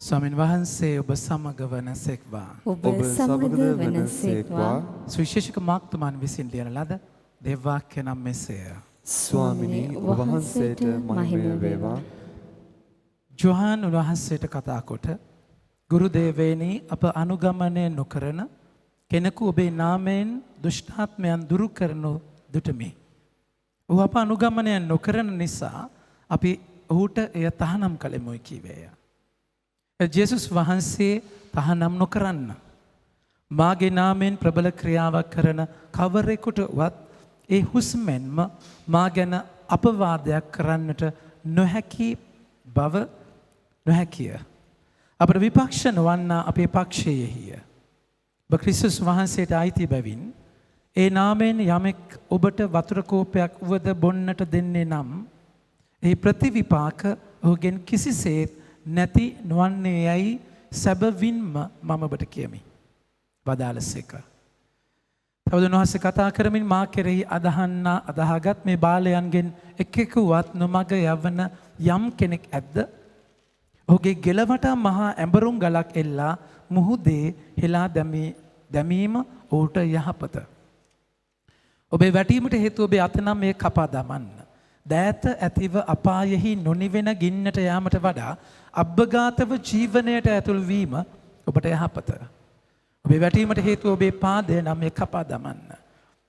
ස්වාමින් වහන්සේ ඔබ සමග වනසෙක්වා. ඔබ සමග වනසේක්වා. සුවිශේෂක මාක්තුමන් විසින් ලියන ලද දෙව්වාක්‍ය නම් මෙසේය. ස්වාමිනී ඔබ වහන්සේට මහිම වේවා. ජොහාන් උන්වහන්සේට කතා කොට ගුරු දේවේනි අප අනුගමනය නොකරන කෙනෙකු ඔබේ නාමයෙන් දුෂ්ටාත්මයන් දුරු කරනු දුටමි. ඔහු අප අනුගමනය නොකරන නිසා අපි ඔහුට එය තහනම් කළෙමුයි කීවේය. ජේසුස් වහන්සේ තහනම් නොකරන්න. මාගේ නාමයෙන් ප්‍රබල ක්‍රියාවක් කරන කවරෙකුටවත් ඒ හුස්මෙන්ම මා ගැන අපවාදයක් කරන්නට නොහැකි බව නොහැකිය. අපට විපක්ෂ නොවන්නා අපේ පක්ෂයෙහිය. ඔබ ක්‍රිස්තුස් වහන්සේට අයිති බැවින් ඒ නාමයෙන් යමෙක් ඔබට වතුර කෝපයක් වුවද බොන්නට දෙන්නේ නම් එහි ප්‍රතිවිපාක ඔහුගෙන් කිසිසේත් නැති නොවන්නේ යැයි සැබවින්ම මම ඔබට කියමි. වදාළසේක. තවද උන්වහන්සේ කතා කරමින් මා කෙරෙහි අදහන්නා අදහාගත් මේ බාලයන්ගෙන් එකෙකුවත් නොමග යවන යම් කෙනෙක් ඇද්ද? ඔහුගේ ගෙලවට මහා ඇඹරුම් ගලක් එල්ලා මුහුදේ හෙලා දැමීම ඔහුට යහපත. ඔබේ වැටීමට හේතුව ඔබේ අත නම් මේ කපා දමන්න. දෑත ඇතිව අපායෙහි නොනිවෙන ගින්නට යාමට වඩා අබ්බගාතව ජීවනයට ඇතුල් වීම ඔබට යහපත. ඔබේ වැටීමට හේතුව ඔබේ පාදය නම් මේ කපා දමන්න.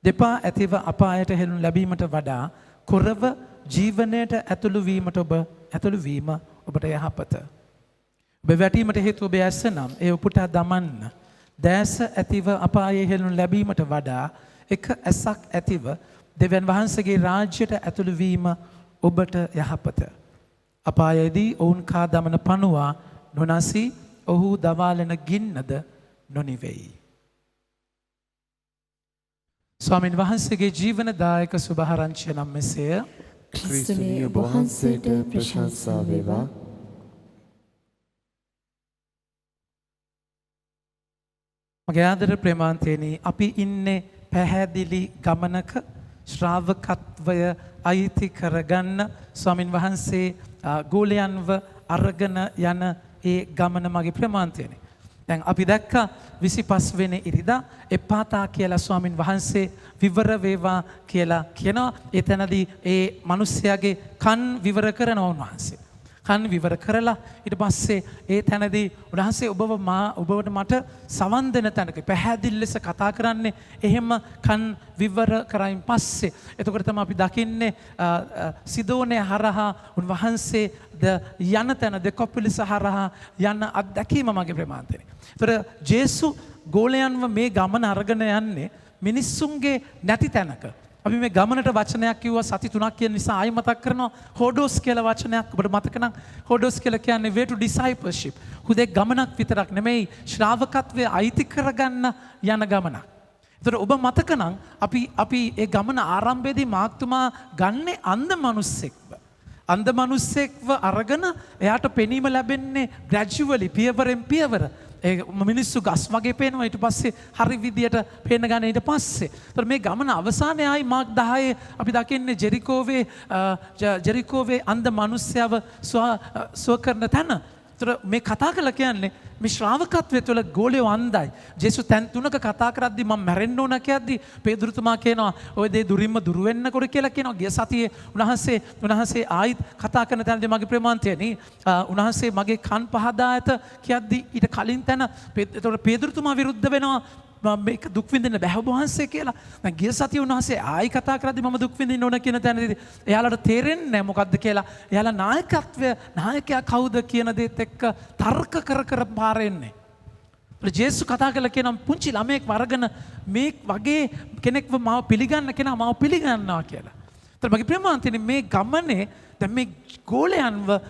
දෙපා ඇතිව අපායට හෙළුණු ලැබීමට වඩා කොරව ජීවනයට ඇතුළු වීම ඔබට යහපත. ඔබේ වැටීමට හේතුව ඔබේ ඇස නම් ඒ උපුටා දමන්න. දැස ඇතිව අපායේ හෙළුණු ලැබීමට වඩා එක ඇසක් ඇතිව දෙවියන් වහන්සේගේ රාජ්‍යයට ඇතුළු වීම ඔබට යහපත. අපායේදී ඔවුන් කා දමන පණුවා නොනසී ඔහු දවාලන ගින්නද නොනිවෙයි. ස්වාමින් වහන්සේගේ ජීවනදායක සුභාරංචිය නම් මෙසේය. ක්‍රිස්තුනී ඔබ වහන්සේට ප්‍රශංසා වේවා. මගේ ආදර ප්‍රේමාන්තයනි, අපි ඉන්නේ පැහැදිලි ගමනක. ශ්‍රාවකත්වය අයිති කරගන්න ස්වාමින් වහන්සේ ගෝලයන්ව අරගෙන යන ඒ ගමන මගේ ප්‍රමාන්තයනේ. දැන් අපි දැක්ක 25 වෙනි ඉරිදා එපාතා කියලා ස්වාමින් වහන්සේ විවර වේවා කියලා කියනවා. එතනදී ඒ මිනිස්යාගේ කන් විවර කරනවා උන්වහන්සේ. කන් විවර කරලා ඊට පස්සේ ඒ තැනදී උන්වහන්සේ ඔබවට මට සවන් දෙන තැනක පැහැදිලි ලෙස කතා කරන්නේ එහෙම කන් විවර කරයින් පස්සේ. එතකොට තමයි අපි දකින්නේ සිදෝනේ හරහා උන්වහන්සේ යන තැන දෙකොප්පිලිස හරහා යන අත්දැකීම මගේ ප්‍රමාන්තනේ. ඒතර ජේසු ගෝලයන්ව මේ ගමන අරගෙන යන්නේ මිනිස්සුන්ගේ නැති තැනක. අපි මේ ගමනට වචනයක් කිව්වා සති 3ක් කියන නිසා ආයෙ මතක් කරනවා. හෝඩෝස් කියලා වචනයක් ඔබට මතක නම් හෝඩෝස් කියලා කියන්නේ way to discipleship. හුදෙක් ගමනක් විතරක් නෙමෙයි ශ්‍රාවකත්වයේ අයිති කරගන්න යන ගමනක්. ඒතර ඔබ මතක නම් අපි ඒ ගමන ආරම්භයේදී මාක්තුමා ගන්නේ අන්ධ මිනිස්සෙක්ව. අන්ධ මිනිස්සෙක්ව අරගෙන එයාට පෙනීම ලැබෙන්නේ gradually පියවරෙන් පියවර. ඒ මිනිස්සු ගස් වගේ පේනවා ඊට පස්සේ හරි විදියට පේන ගන්න ඊට පස්සේ. ඒතර මේ ගමන අවසානයේ ආයි මාක් 10 අපි දකින්නේ ජෙරිකෝවේ අන්ධ මිනිස්සයව සුව කරන තැන. ඒතර මේ කතා කළා කියන්නේ මේ ශ්‍රාවකත්වයේ තුළ ගෝලියෝ අන්ධයි. ජේසුස් තැන් තුනක කතා කරද්දී මම මැරෙන්න ඕන කියද්දී පේදුරුතුමා කියනවා ඔය දේ දුරින්ම දුර වෙන්නකොට කියලා කියනවා. ගිය සතියේ උන්වහන්සේ ආයිත් කතා කරන තැනදී මගේ ප්‍රේමාන්තයනි උන්වහන්සේ මගේ කන් පහදා ඇත කියද්දී ඊට කලින් තැන ඒතකොට පේදුරුතුමා විරුද්ධ වෙනවා. මේක දුක් විඳින්න බෑ ඔබ වහන්සේ කියලා. දැන් ගිය සතියේ උන්වහන්සේ ආයි කතා කරද්දී මම දුක් විඳින්න ඕන කියන තැනදී එයාලට තේරෙන්නේ නැහැ මොකද්ද කියලා. එයාලා නායකයා කවුද කියන දේත් එක්ක තර්ක කර පාරෙන්නේ. ජේසු කතා කළා කියනම් පුංචි ළමයෙක් වරගෙන මේ වගේ කෙනෙක්ව මාව පිළිගන්න කෙනා මාව පිළිගන්නවා කියලා. ඒතර මගේ ප්‍රේමාන්තනේ මේ ගමනේ දැන් මේ ගෝලයන්ව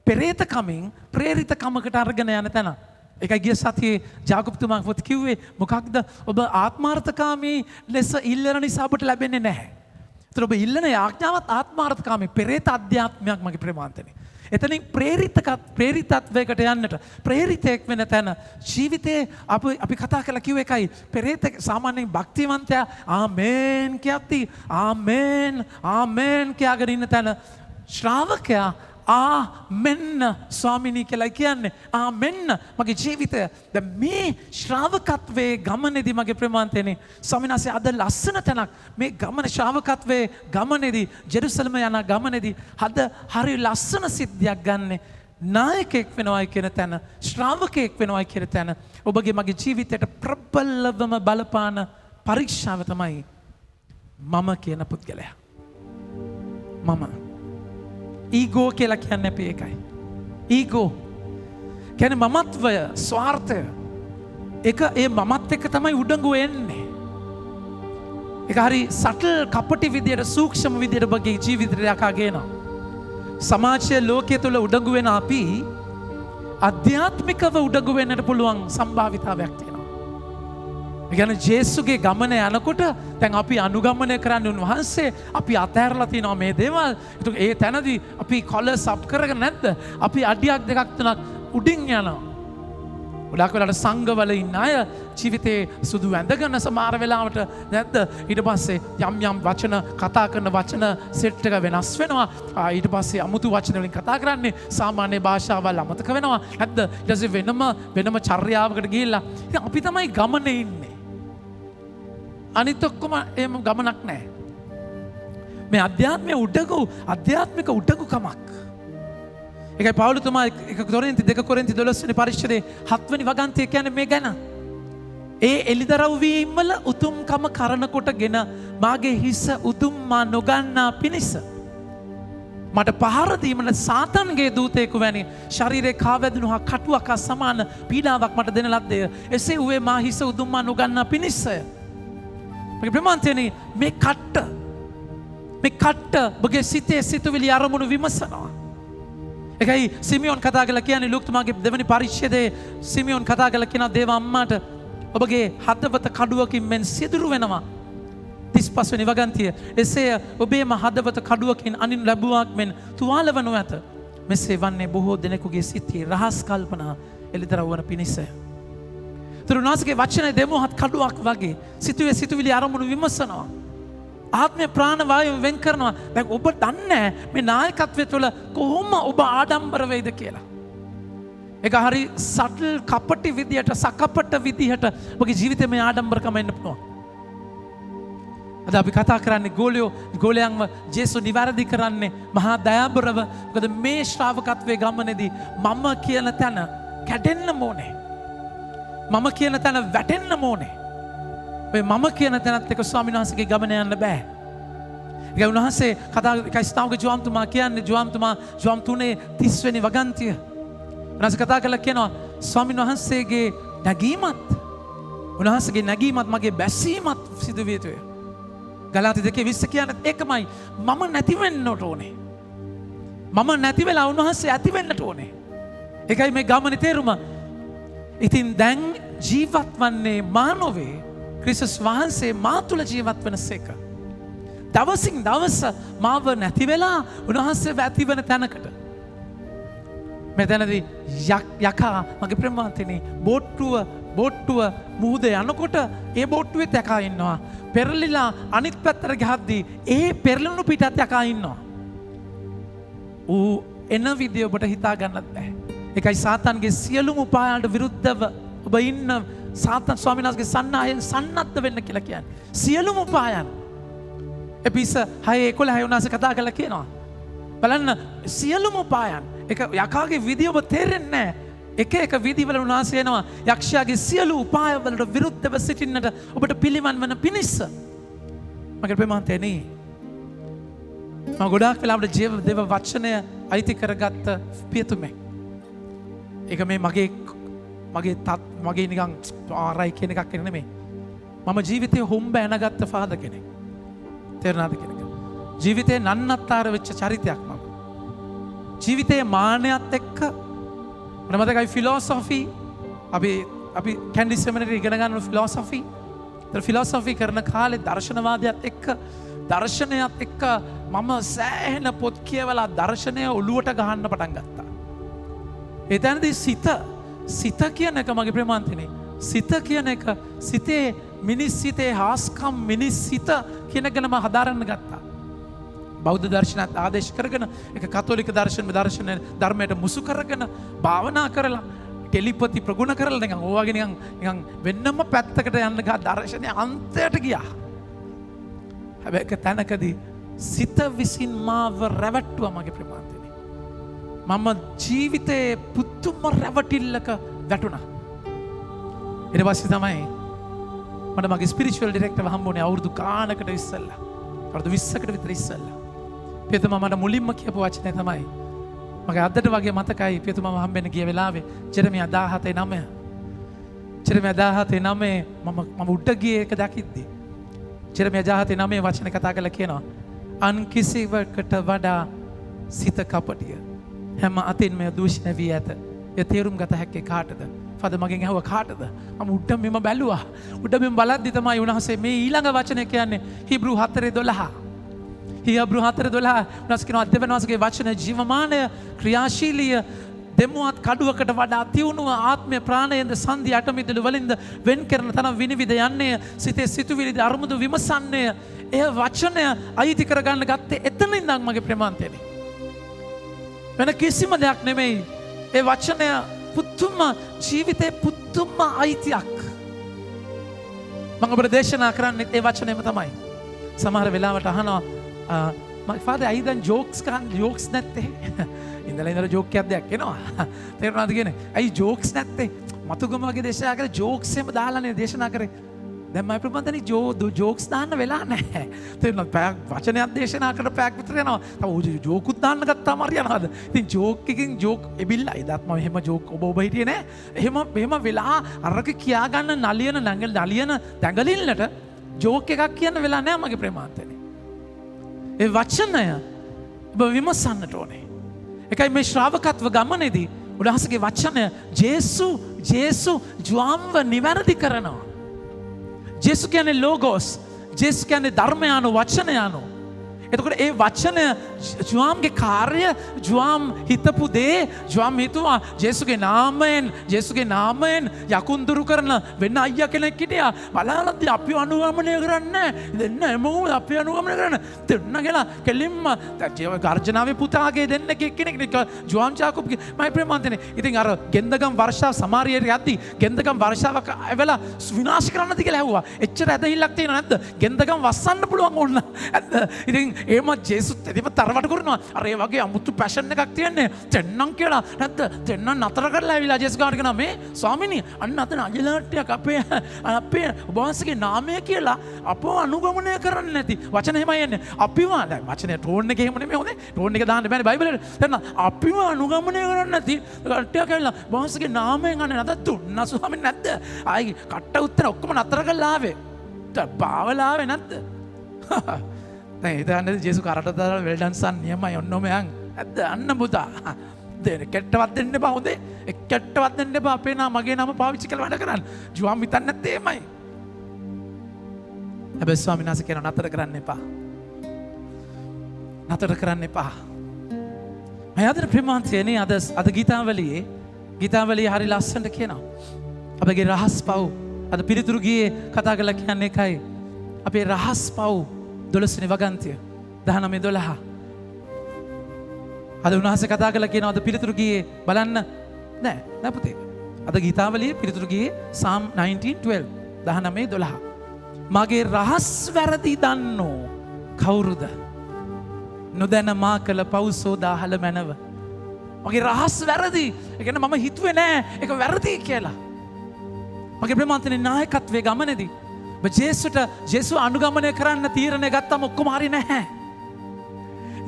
පෙරේතකමින් ප්‍රේරිතකමකට අරගෙන යන තැන. ඒකයි ගිය සතියේ ජාකබ්තුමා පොත් කිව්වේ මොකක්ද ඔබ ආත්මාර්ථකාමී ලෙස ඉල්ලන නිසා ඔබට ලැබෙන්නේ නැහැ. ඒතර ඔබ ඉල්ලන යාඥාවත් ආත්මාර්ථකාමී පෙරේත අධ්‍යාත්මයක් මගේ ප්‍රේමාන්තනේ. එතනින් ප්‍රේරිතත්වයකට යන්නට ප්‍රේරිතයෙක් වෙන තැන ජීවිතේ අපි කතා කරලා කිව්ව එකයි පෙරේත සාමාන්‍යයෙන් භක්තිවන්තයා ආමේන් කියති ආමේන් කියාගෙන ඉන්න තැන ශ්‍රාවකයා මෙන්න ස්වාමිනී කියලා කියන්නේ. මෙන්න මගේ ජීවිතය. දැන් මේ ශ්‍රාවකත්වයේ ගමනේදී මගේ ප්‍රමාන්තයනේ ස්වාමීන් වහන්සේ අද ලස්සන තැනක් මේ ගමන ශ්‍රාවකත්වයේ ගමනේදී ජෙරුසලම යන ගමනේදී අද හරි ලස්සන සිද්ධියක් ගන්නෙ. නායකයෙක් වෙනවයි කියන තැන, ශ්‍රාවකයෙක් වෙනවයි කියන තැන ඔබගේ මගේ ජීවිතයට ප්‍රබලවම බලපාන පරීක්ෂාව තමයි මම කියන පුද්ගලයා. මම ඊගෝ කියලා කියන්නේ අපි ඒකයි. ඊගෝ කියන්නේ මමත්වය, ස්වාර්ථය. ඒක ඒ මමත් එක්ක තමයි උඩඟු එන්නේ. ඒක හරි සටල් කපටි විදියට, සූක්ෂම විදියට ඔබගේ ජීවිතයට යකා ගේනවා. සමාජයේ ලෝකයේ තුල උඩඟු වෙන අපි අධ්‍යාත්මිකව උඩඟු වෙන්නට පුළුවන් සම්භාවිතාවයක් තියෙනවා. ඒ කියන්නේ ජේසුගේ ගමන යනකොට දැන් අපි අනුගමනය කරන්න උන්වහන්සේ අපි අතහැරලා තිනවා මේ දේවල්. ඒක ඒ තැනදී අපි කොලර්ස් අප් කරගෙන නැද්ද? අපි අඩියක් දෙකක් තුනක් උඩින් යනවා. ගොඩක් වෙලාවට සංඝවල ඉන්න අය ජීවිතේ සුදු ඇඳගෙන සමහර වෙලාවට නැද්ද? ඊට පස්සේ යම් යම් වචන කතා කරන වචන සෙට් එක වෙනස් වෙනවා. ඊට පස්සේ අමුතු වචන වලින් කතා කරන්නේ සාමාන්‍ය භාෂාවල් අමතක වෙනවා. නැද්ද? ඊට පස්සේ වෙනම චර්යාවකට ගිහිල්ලා ඉතින් අපි තමයි ගමනේ ඉන්නේ. අනිත් ඔක්කොම එහෙම ගමනක් නැහැ. මේ අධ්‍යාත්මික උඩඟුකමක්. ඒකයි පවුලතුමා 1 කොරින්ති 12 වෙනි පරිච්ඡේදයේ 7 වෙනි වගන්තිය කියන්නේ මේ ගැන. ඒ එලිදරව් වීම වල උතුම්කම කරන කොටගෙන මාගේ හිස උතුම් මා නොගන්නා පිණිස මට පහර දීමන සාතන්ගේ දූතයෙකු වැනි ශරීරේ කාවැදුණු හා කටුවක් හා සමාන පීඩාවක් මට දෙන ලද්දේ. එසේ වූයේ මා හිස උතුම් මා නොගන්නා පිණිසය. මගේ ප්‍රමාන්තයනේ මේ කට්ට ඔබගේ සිතේ සිතුවිලි අරමුණු විමසනවා. එකයි සිමියෝන් කතා කරලා කියන්නේ ලූක්තුමාගේ 2 වෙනි පරිච්ඡේදයේ සිමියෝන් කතා කරලා කියන දේව අම්මාට ඔබගේ හදවත කඩුවකින් මෙන් සිදුරු වෙනවා. 35 වෙනි වගන්තිය එසේ ඔබේම හදවත කඩුවකින් අනින් ලැබුවාක් මෙන් තුවාල වනු ඇත. මෙසේ වන්නේ බොහෝ දෙනෙකුගේ සිතේ රහස් කල්පනා එළිදරව් වන පිණිසය. තුරුනාසගේ වචනේ දෙමොහත් කඩුවක් වගේ සිතුවිලි අරමුණු විමසනවා. ආත්මය ප්‍රාණ වායුව වෙන් කරනවා. දැන් ඔබ දන්නේ මේ නායකත්වය තුළ කොහොම ඔබ ආඩම්බර වෙයිද කියලා. ඒක හරි සටල් කපටි විදියට, සකපට විදියට ඔබගේ ජීවිතේ මේ ආඩම්බරකම එන්න පුළුවන්. අද අපි කතා කරන්නේ ගෝලයන්ව ජේසු නිවැරදි කරන්නේ මහා දයාබරව. මොකද මේ ශ්‍රාවකත්වයේ ගමනේදී මම කියන තැන කැඩෙන්න ඕනේ. මම කියන තැන වැටෙන්න ඕනේ. ඔය මම කියන තැනත් එක්ක ස්වාමීන් වහන්සේගේ ගමන යන්න බෑ. ඒක උන්වහන්සේ කතා කයිස්තාවගේ ජෝම්තුමා කියන්නේ ජෝම් 3 වෙනි වගන්තිය. උන්වහන්සේ කතා කරලා කියනවා ස්වාමීන් වහන්සේගේ නැගීමත් මගේ බැසීමත් සිදු විය යුතුය. ගලාති 2:20 කියන්නේ ඒකමයි. මම නැති වෙන්නට ඕනේ. මම නැති වෙලා උන්වහන්සේ ඇති වෙන්නට ඕනේ. ඒකයි මේ ගමනේ තේරුම. ඉතින් දැන් ජීවත් වන්නේ මා නොවේ. ක්‍රිස්තුස් වහන්සේ මා තුළ ජීවත් වන සේක. දවසින් දවස මාව නැති වෙලා උන්වහන්සේ ඇති වෙන තැනකට. මෙතනදී යකා මගේ ප්‍රමාන්තනේ බෝට්ටුව මුහුද යනකොට ඒ බෝට්ටුවේ යකා ඉන්නවා. පෙරලිලා අනිත් පැත්තට ගහද්දී ඒ පෙරළුණු පිටත් යකා ඉන්නවා. ඌ එන විදිය ඔබට හිතා ගන්නත් බෑ. ඒකයි සාතන්ගේ සියලුම උපායන්ට විරුද්ධව ඔබ ඉන්න සාතන් ස්වාමීන් වහන්සේගේ සන්නායෙන් සන්නද්ධ වෙන්න කියලා කියන්නේ. සියලුම උපායන්. එපිස 6:11 උන්වහන්සේ කතා කරලා කියනවා. බලන්න සියලුම උපායන්. ඒක යකාගේ විදිය ඔබ තේරෙන්නේ නැහැ. එක විදිවල උන්වහන්සේ එනවා යක්ෂයාගේ සියලු උපායවලට විරුද්ධව සිටින්නට ඔබට පිළිවන් වන පිණිස. මගේ ප්‍රමාන්තයනේ. මම ගොඩාක් වෙලාවට දේව වචනය අයිති කරගත්ත පියතුමෙක්. ඒක මේ මගේ නිකන් ආරයි කියන එකක් නෙමෙයි. මම ජීවිතේ හොම්බ ඇනගත්ත ෆාදර් කෙනෙක්. තේරුණාද කෙනෙක්? ජීවිතේ නන්නත්තර වෙච්ච චරිතයක් මම. ජීවිතේ මාන්නයත් එක්ක මතකයි ෆිලොසොෆි අපි කැන්ඩි සෙමිනරි ඉගෙන ගන්න ෆිලොසොෆි. ෆිලොසොෆි කරන කාලේ දර්ශනවාදයත් එක්ක දර්ශනයත් එක්ක මම සෑහෙන පොත් කියවලා දර්ශනය ඔළුවට ගහන්න පටන් ගත්තා. එතනදී සිත කියන එක මගේ ප්‍රමාන්තනේ. සිත කියන එක සිතේ මිනිස් සිතේ හාස්කම් මිනිස් සිත කියන ගැනම හදාරන්න ගත්තා. බෞද්ධ දර්ශනත් ආදේශ කරගෙන එක කතෝලික දර්ශන ධර්මයට මුසු කරගෙන භාවනා කරලා ටෙලිපති ප්‍රගුණ කරලා නිකන් ඕවාගේ නිකන් වෙන්නම පැත්තකට යන්න ගා දර්ශනයේ අන්තයට ගියා. හැබැයි එක තැනකදී සිත විසින් මාව රැවට්ටුවා මගේ ප්‍රමාන්තනේ. මම ජීවිතේ පුදුම රැවටිල්ලක වැටුණා. ඊට පස්සේ තමයි මට මගේ ස්පිරිචුවල් ඩිරෙක්ටර්ව හම්බුනේ අවුරුදු ගානකට ඉස්සෙල්ලා. අවුරුදු 20කට විතර ඉස්සෙල්ලා. පියතුමා මට මුලින්ම කියපු වචනේ තමයි මගේ අදට වගේ මතකයි පියතුමාව හම්බෙන්න ගිය වෙලාවේ ජෙරමියා 17:9. ජෙරමියා 17:9 මම උඩ ගියේ එක දකිද්දී ජෙරමියා 17:9 වචනේ කතා කරලා කියනවා අන් කිසිවකට වඩා සිත කපටිය හැම අතින්ම දූෂණය වී ඇත. ඒ තේරුම් ගත හැක්කේ කාටද? ෆාද මගෙන් ඇහුවා කාටද? මම උඩ මෙම බැලුවා. උඩ මෙම බලද්දි තමයි උන්වහන්සේ මේ ඊළඟ වචනය කියන්නේ හිබ්‍රු 4:12. හිබ්‍රු 4:12 උන්වහන්සේ කියනවා දෙවනවාසගේ වචන ජීවමානය ක්‍රියාශීලීය දෙමුවත් කඩුවකට වඩා තියුණුව ආත්මය ප්‍රාණයෙන්ද සන්ධි අටමිදුළු වලින්ද වෙන් කරන තරම් විනිවිද යන්නේ සිතේ සිතුවිලිද අරුමුදු විමසන්නේ. එය වචනය අයිති කරගන්න ගත්තේ එතන ඉඳන් මගේ ප්‍රේමාන්තයනේ. වෙන කිසිම දෙයක් නෙමෙයි. ඒ වචනය පුදුම ජීවිතේ පුදුම අයිතියක්. මම ඔබට දේශනා කරන්නේ ඒ වචනයම තමයි. සමහර වෙලාවට අහනවා my father I then jokes නැත්තේ. ඉඳලා ජෝක් එකක් දෙයක් එනවා. තේරුණාද කියන්නේ? ඇයි ජෝක්ස් නැත්තේ? මතුගම වගේ දේශනා කරේ ජෝක්ස් එහෙම දාලානේ දේශනා කරේ. දැන් මම ප්‍රබන්ධනේ ජෝක්ස් දාන්න වෙලා නැහැ. තේරුණාද? පැයක් වචනයක් දේශනා කරලා පැයක් විතර යනවා. තව ජෝකුත් දාන්න ගත්තාම හරියනවාද? ඉතින් ජෝක් එකකින් ජෝක් එබිල්ලයි. ඒත් මම එහෙම ජෝක් ඔබ හිටියේ නෑ. එහෙම වෙලා අරක කියා ගන්න නලියන දඟලින්නට ජෝක් එකක් කියන්න වෙලා නෑ මගේ ප්‍රේමාන්තනේ. ඒ වචනය ඔබ විමසන්නට ඕනේ. එකයි මේ ශ්‍රාවකත්ව ගමනේදී උන්වහන්සේගේ වචනය ජේසු ජුවම්ව නිවැරදි කරනවා. ජේසු කියන්නේ ලෝගෝස්. ජේසු කියන්නේ ධර්මය anu වචනය anu. එතකොට ඒ වචනය ජුවම්ගේ කාර්ය ජුවම් හිතපු දේ ජුවම් හිතුවා ජේසුගේ නාමයෙන් යකුන් දුරු කරන වෙන අයියා කෙනෙක් හිටියා. බලහලදී අපි අනුගමනය කරන්නේ දෙන්න එමු අපි අනුගමනය කරන්න දෙන්න කියලා කෙලින්ම ගර්ජනාවේ පුතාගේ දෙන්න කෙනෙක් ජුවම් ජාකෝබ්ගේ මයි ප්‍රේමාන්තනේ. ඉතින් අර ගෙන්දගම් වර්ෂාව සමාරියට යද්දී ගෙන්දගම් වර්ෂාවක් ඇවිල්ලා විනාශ කරන්නද කියලා ඇහුවා. එච්චර ඇදහිල්ලක් තියෙනව නැද්ද? ගෙන්දගම් වස්සන්න පුළුවන් ඕන නැද්ද? ඉතින් ඒම ජේසුත් එදිම තරවට කරනවා. අර ඒ වගේ අමුතු පැෂන් එකක් තියන්නේ තෙන්නම් කියලා නැද්ද? තෙන්නම් නතර කරලා ඇවිල්ලා ජේසුස් ගාවට කියනවා මේ ස්වාමීනි අන්න අතන අජලට්ටියක් අපේ ඔබ වහන්සේගේ නාමය කියලා අපව අනුගමනය කරන්නේ නැති වචන එහෙමයි එන්නේ. අපිව දැන් වචනේ ටෝන් එක එහෙම නෙමෙයි හොඳේ. ටෝන් එක දාන්න බෑනේ බයිබලෙට. දැන් අපිව අනුගමනය කරන්නේ නැති කට්ටියක් ඇවිල්ලා ඔබ වහන්සේගේ නාමයෙන් අනේ නැද දුන්නා ස්වාමීනි නැද්ද? ආයි කට්ට උත්තර ඔක්කොම නතර කරලා ආවේ. පාවලා ආවේ නැද්ද? හිතන්නේ ජේසු කරට දාලා වෙල් ඩන් සන් නියමයි ඔන්නෝම යන් ඇද්ද අන්න පුතා දෙන්න කෙට්ටවත් දෙන්න එපා හොඳේ කෙට්ටවත් දෙන්න එපා අපේ නම මගේ නම පාවිච්චි කරලා වැඩ කරන්න ජුවම් හිතන්නේ නැත්තේ එමය හැබැයි ස්වාමීන් වහන්සේ කියනවා නතර කරන්න එපා මම අද ප්‍රේමාන්තයනේ අද ගීතාවලියේ හරි ලස්සනට කියනවා අපගේ රහස් පව් අද පිළිතුරු ගියේ කතා කරලා කියන්නේ එකයි අපේ රහස් පව් 12 වගන්තිය 19:12 අද උන්වහන්සේ කතා කරලා කියනවා අද පිළිතුරු ගියේ බලන්න නෑ පුතේ අද ගීතාවලියේ පිළිතුරු ගියේ Psalm 19:12 19:12 මගේ රහස් වැරදි දන්නෝ කවුරුද නොදැන මා කළ පව් සෝදාහල මැනව මගේ රහස් වැරදි ඒ කියන්නේ මම හිතුවේ නෑ ඒක වැරදි කියලා මගේ ප්‍රේමාන්තනේ නායකත්වයේ ගමනේදී ජේසු අනුගමනය කරන්න තීරණය ගත්තම ඔක්කොම හරි නැහැ.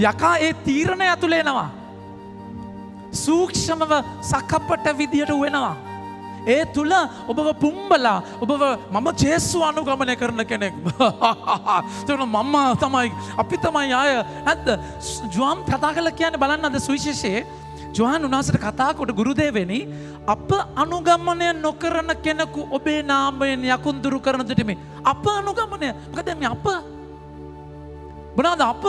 යකා ඒ තීරණය ඇතුළේ එනවා. සූක්ෂමව සකපට විදියට වෙනවා. ඒ තුල ඔබව පුම්බලා ඔබව මම ජේසු අනුගමනය කරන කෙනෙක්. මම තමයි අපි තමයි අය. නැද්ද? ජුවම් කතා කරලා කියන්නේ බලන්න අද සුවිශේෂයේ ජොහන් උන්වහන්සේට කතා කොට ගුරුදේවනි අප අනුගමනය නොකරන කෙනෙකු ඔබේ නාමයෙන් යකුන් දුරු කරන දෙට මේ අප අනුගමනය මොකද මේ අප මොනවාද අප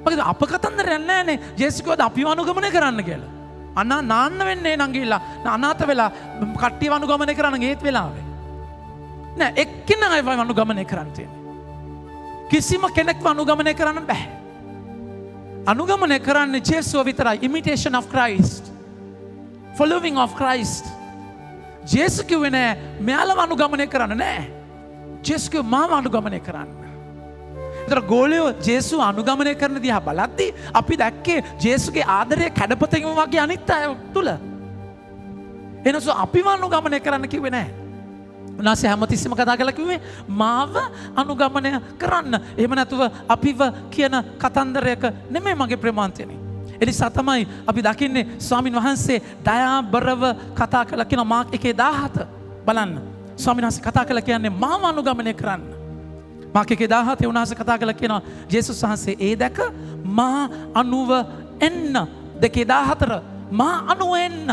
මොකද අප කතන්දරයක් නැහැනේ ජේසුස් කිව්වද අපිව අනුගමනය කරන්න කියලා නාන්න වෙන්නේ නම් ගිහිල්ලා අනාථ වෙලා කට්ටියව අනුගමනය කරන්න ඒත් වෙලාවේ නෑ එක්කෙනා අයව අනුගමනය කරන්න තියෙන්නේ කිසිම කෙනෙක්ව අනුගමනය කරන්න බෑ. අනුගමනය කරන්නේ ජේසුව විතරයි. imitation of Christ, following of Christ. ජේසු කිව්වේ නෑ මෙයාලව අනුගමනය කරන්න නෑ. ජේසු කිව්වේ මාව අනුගමනය කරන්න. ඒතර ගෝලියෝ ජේසු අනුගමනය කරන දිහා බලද්දී අපි දැක්කේ ජේසුගේ ආදරය කැඩපතකින් වගේ අනිත් අය තුල. එනසු අපිව අනුගමනය කරන්න කිව්වේ නෑ. උන්වහන්සේ හැමතිස්සෙම කතා කරලා කිව්වේ මාව අනුගමනය කරන්න. එහෙම නැතුව අපිව කියන කතන්දරයක නෙමෙයි මගේ ප්‍රේමාන්තයනේ. ඒ නිසා තමයි අපි දකින්නේ ස්වාමින් වහන්සේ දයාබරව කතා කරලා කියන මාක් 1:17 බලන්න. ස්වාමින් වහන්සේ කතා කරලා කියන්නේ මාව අනුගමනය කරන්න. මාක් 1:17 උන්වහන්සේ කතා කරලා කියනවා ජේසුස් වහන්සේ ඒ දැක මා අනුව එන්න. 2:14 මා අනුව එන්න.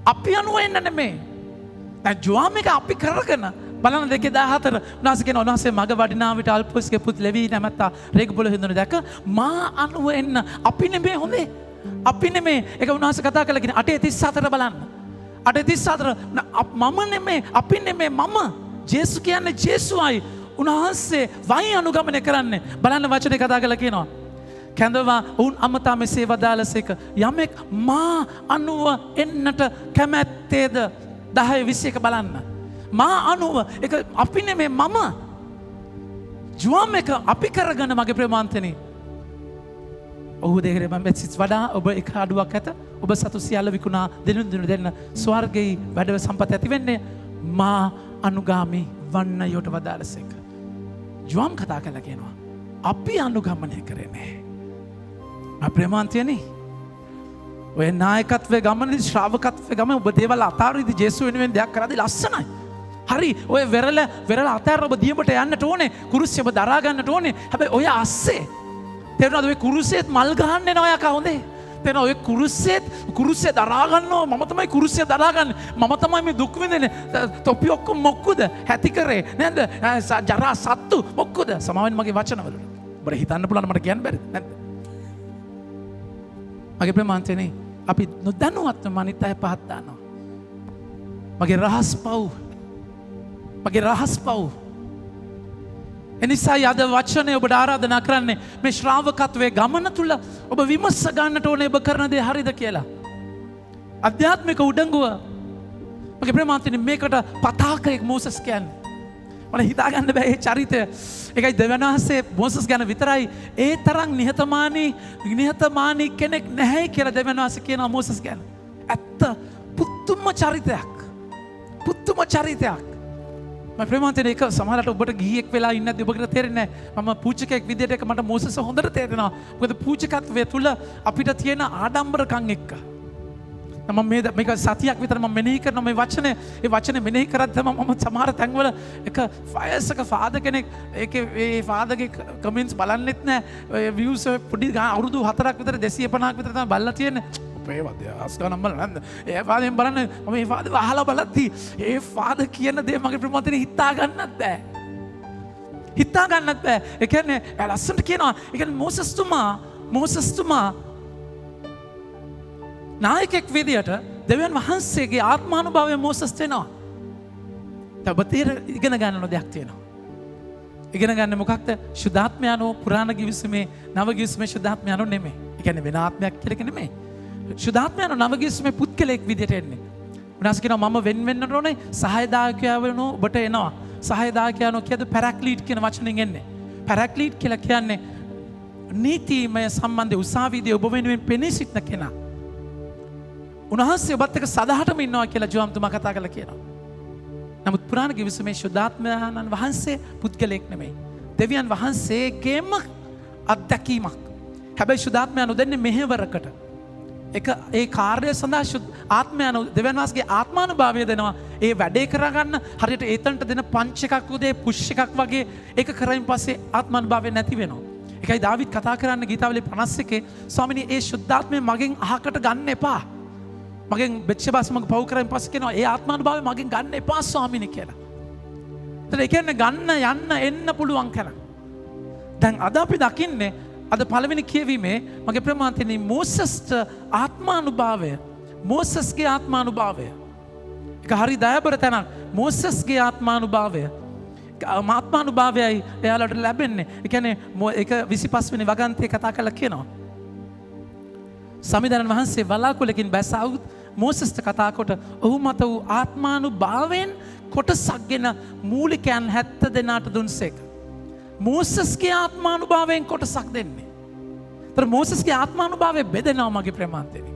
අපි අනුව එන්න නෙමෙයි. දැන් ජෝම් එක අපි කරගෙන බලන්න 2:14 උන්වහන්සේ කියන උන්වහන්සේ මග වඩිනා විට අල්පොස්ගේ පුත් ලෙවි නැමැත්තා රේගබුල හිඳුන දැක මා අනුව එන්න. අපි නෙමෙයි හොඳේ. අපි නෙමෙයි. ඒක උන්වහන්සේ කතා කරලා කියන 8:34 බලන්න. 8:34 මම නෙමෙයි අපි නෙමෙයි මම. ජේසු කියන්නේ ජේසුවයි. උන්වහන්සේ වයි අනුගමනය කරන්නේ. බලන්න වචනේ කතා කරලා කියනවා. කැඳවා ඔවුන් අමතා මෙසේ වදාළසේක යමෙක් මා අනුව එන්නට කැමැත්තේද 10:21 බලන්න. මා අනුව එක අපි නෙමේ මම. ජුවම් එක අපි කරගන්න මගේ ප්‍රේමාන්තනේ. ඔහු දෙකේ මම මෙච්චිස් වඩා ඔබ එක අඩුවක් ඇත. ඔබ සතු සියල්ල විකුණා දෙන්න ස්වර්ගයේ වැඩව සම්පත ඇති වෙන්නේ මා අනුගාමී වන්න යොට වදාළසේක. ජුවම් කතා කරලා කියනවා අපි අනුගමනය කරේ නැහැ. ප්‍රේමාන්තයනේ ඔය නායකත්වය ගමනදී ශ්‍රාවකත්වය ගමන ඔබ දේවල් අතාරින්දී ජේසු වෙනුවෙන් දෙයක් කරද්දී ලස්සනයි. හරි ඔය වෙරළ අතාර ඔබ දියඹට යන්නට ඕනේ. කුරුසිය ඔබ දරා ගන්නට ඕනේ. හැබැයි ඔය අස්සේ තේරුණාද ඔය කුරුසියෙත් මල් ගහන්න එනවා යකා හොඳේ. තේරෙනවද ඔය කුරුසිය දරා ගන්නවා මම තමයි කුරුසිය දරාගන්නේ. මම තමයි මේ දුක් විඳින්නේ. තොපි ඔක්කොම මොක්කුද? හැටි කරේ නේද? ජරා සත්තු මොක්කුද? සමාවෙන් මගේ වචනවලට. ඔබට හිතන්න පුළුවන් මට කියන්න බැරිද නැද්ද? මගේ ප්‍රේමාන්තනේ අපි නොදැනුවත්වම අනිත් අය පහත් දානවා. මගේ රහස් පව්. එනිසා අද වචනය ඔබට ආරාධනා කරන්නේ මේ ශ්‍රාවකත්වයේ ගමන තුල ඔබ විමස ගන්නට ඕනේ ඔබ කරන දේ හරිද කියලා. අධ්‍යාත්මික උඩඟුව මගේ ප්‍රේමාන්තනේ මේකට පතාකයෙක් මෝසස් කියන්නේ. මට හිතා ගන්න බෑ ඒ චරිතය. ඒකයි දෙවියන් වහන්සේ මෝසස් ගැන විතරයි ඒ තරම් නිහතමානී කෙනෙක් නැහැ කියලා දෙවියන් වහන්සේ කියනවා මෝසස් ගැන. ඇත්ත පුදුම චරිතයක්. මම ප්‍රේමාන්තනේ ඒක සමහරවිට ඔබට ගිහියෙක් වෙලා ඉන්නත් ඔබකට තේරෙන්නේ නැහැ. මම පූජකයෙක් විදිහට ඒක මට මෝසස් හොඳට තේරෙනවා. මොකද පූජකත්වයේ තුල අපිට තියෙන ආඩම්බරකම් එක්ක මම මේක සතියක් විතර මම මෙනෙහි කරන මේ වචනේ මෙනෙහි කරද්දී මම සමහර තැන්වල එක ෆයර්ස් එක ෆාදර් කෙනෙක් ඒකේ ඒ ෆාදර්ගේ කමෙන්ට්ස් බලන්නෙත් නැහැ. views පොඩි අවුරුදු 4ක් විතර 250ක් විතර තමයි බලලා තියෙන්නේ. අපේ වදයාස් ගන්න බල නැන්ද. ඒ ෆාදර්ෙන් බලන්න මම මේ ෆාදර් අහලා බලද්දී ඒ ෆාදර් කියන දේ මගේ ප්‍රමාණයට හිතා ගන්නත් බෑ. ඒ කියන්නේ ලස්සනට කියනවා. ඒ කියන්නේ මෝසස්තුමා නායකෙක් විදියට දෙවියන් වහන්සේගේ ආත්මානුභාවය මෝසස් වෙනවා. ඔබ ඉගෙන ගන්න දෙයක් තියෙනවා. ඉගෙන ගන්න මොකක්ද? ශුද්ධාත්මයන්ෝ පුරාණ ගිවිසුමේ නව ගිවිසුමේ ශුද්ධාත්මයන්ෝ නෙමෙයි. ඒ කියන්නේ වෙන ආත්මයක් කියලා එක නෙමෙයි. ශුද්ධාත්මයන්ෝ නව ගිවිසුමේ පුද්ගලෙක් විදියට එන්නේ. උන්වහන්සේ කියනවා මම වෙන්න ඕනේ සහායදායකයා වෙනෝ ඔබට එනවා. සහායදායකයානෝ කියද පැරැක්ලීට් කියන වචනෙන් එන්නේ. පැරැක්ලීට් කියලා කියන්නේ නීතිමය සම්බන්ධ උසාවියේදී ඔබ වෙනුවෙන් පෙනී සිටින කෙනා. උන්වහන්සේ ඔබත් එක්ක සදාහටම ඉන්නවා කියලා ජෝම්තුමා කතා කරලා කියනවා. නමුත් පුරාණ ගිවිසුමේ ශුද්ධාත්මයන් වහන්සේ පුද්ගලෙක් නෙමෙයි. දෙවියන් වහන්සේගේම අත්දැකීමක්. හැබැයි ශුද්ධාත්මයන් උදෙන්නේ මෙහෙවරකට. ඒ කාර්යය සඳහා ආත්මයන් දෙවියන් වහන්සේගේ ආත්මානුභාවය දෙනවා. ඒ වැඩේ කරගන්න හරියට ඒතන්ට දෙන පංච් එකක් උදේ පුෂ් එකක් වගේ ඒක කරයින් පස්සේ ආත්මානුභාවය නැති වෙනවා. ඒකයි දාවිද් කතා කරන්නේ ගීතාවලිය 51 ස්වාමිනේ ඒ ශුද්ධාත්මය මගෙන් අහකට ගන්න එපා. මගෙන් බෙත්ෂෙබාස් මග පව් කරන් පස්සේ කියනවා ඒ ආත්මානුභාවය මගෙන් ගන්න එපා ස්වාමීනි කියලා. ඒතර ඒ කියන්නේ ගන්න යන්න එන්න පුළුවන් කරන. දැන් අද අපි දකින්නේ අද පළවෙනි කියවීමේ මගේ ප්‍රමාන්තනේ මෝසස්ට ආත්මානුභාවය මෝසස්ගේ ආත්මානුභාවය ඒක හරි දයාබර තැනක්. මෝසස්ගේ ආත්මානුභාවය ආත්මානුභාවයයි එයාලට ලැබෙන්නේ. ඒ කියන්නේ ඒක 25 වෙනි වගන්තියේ කතා කරලා කියනවා. සමිඳුරන් වහන්සේ වලාකුලකින් බැසවුත් මෝසස්ට කතා කොට ඔහු මත වූ ආත්මානුභාවයෙන් කොටසක්ගෙන මූලිකයන් 70 දෙනාට දුන්සේක. මෝසස්ගේ ආත්මානුභාවයෙන් කොටසක් දෙන්නේ. තර මෝසස්ගේ ආත්මානුභාවය බෙදෙනවා මගේ ප්‍රේමාන්තෙනි.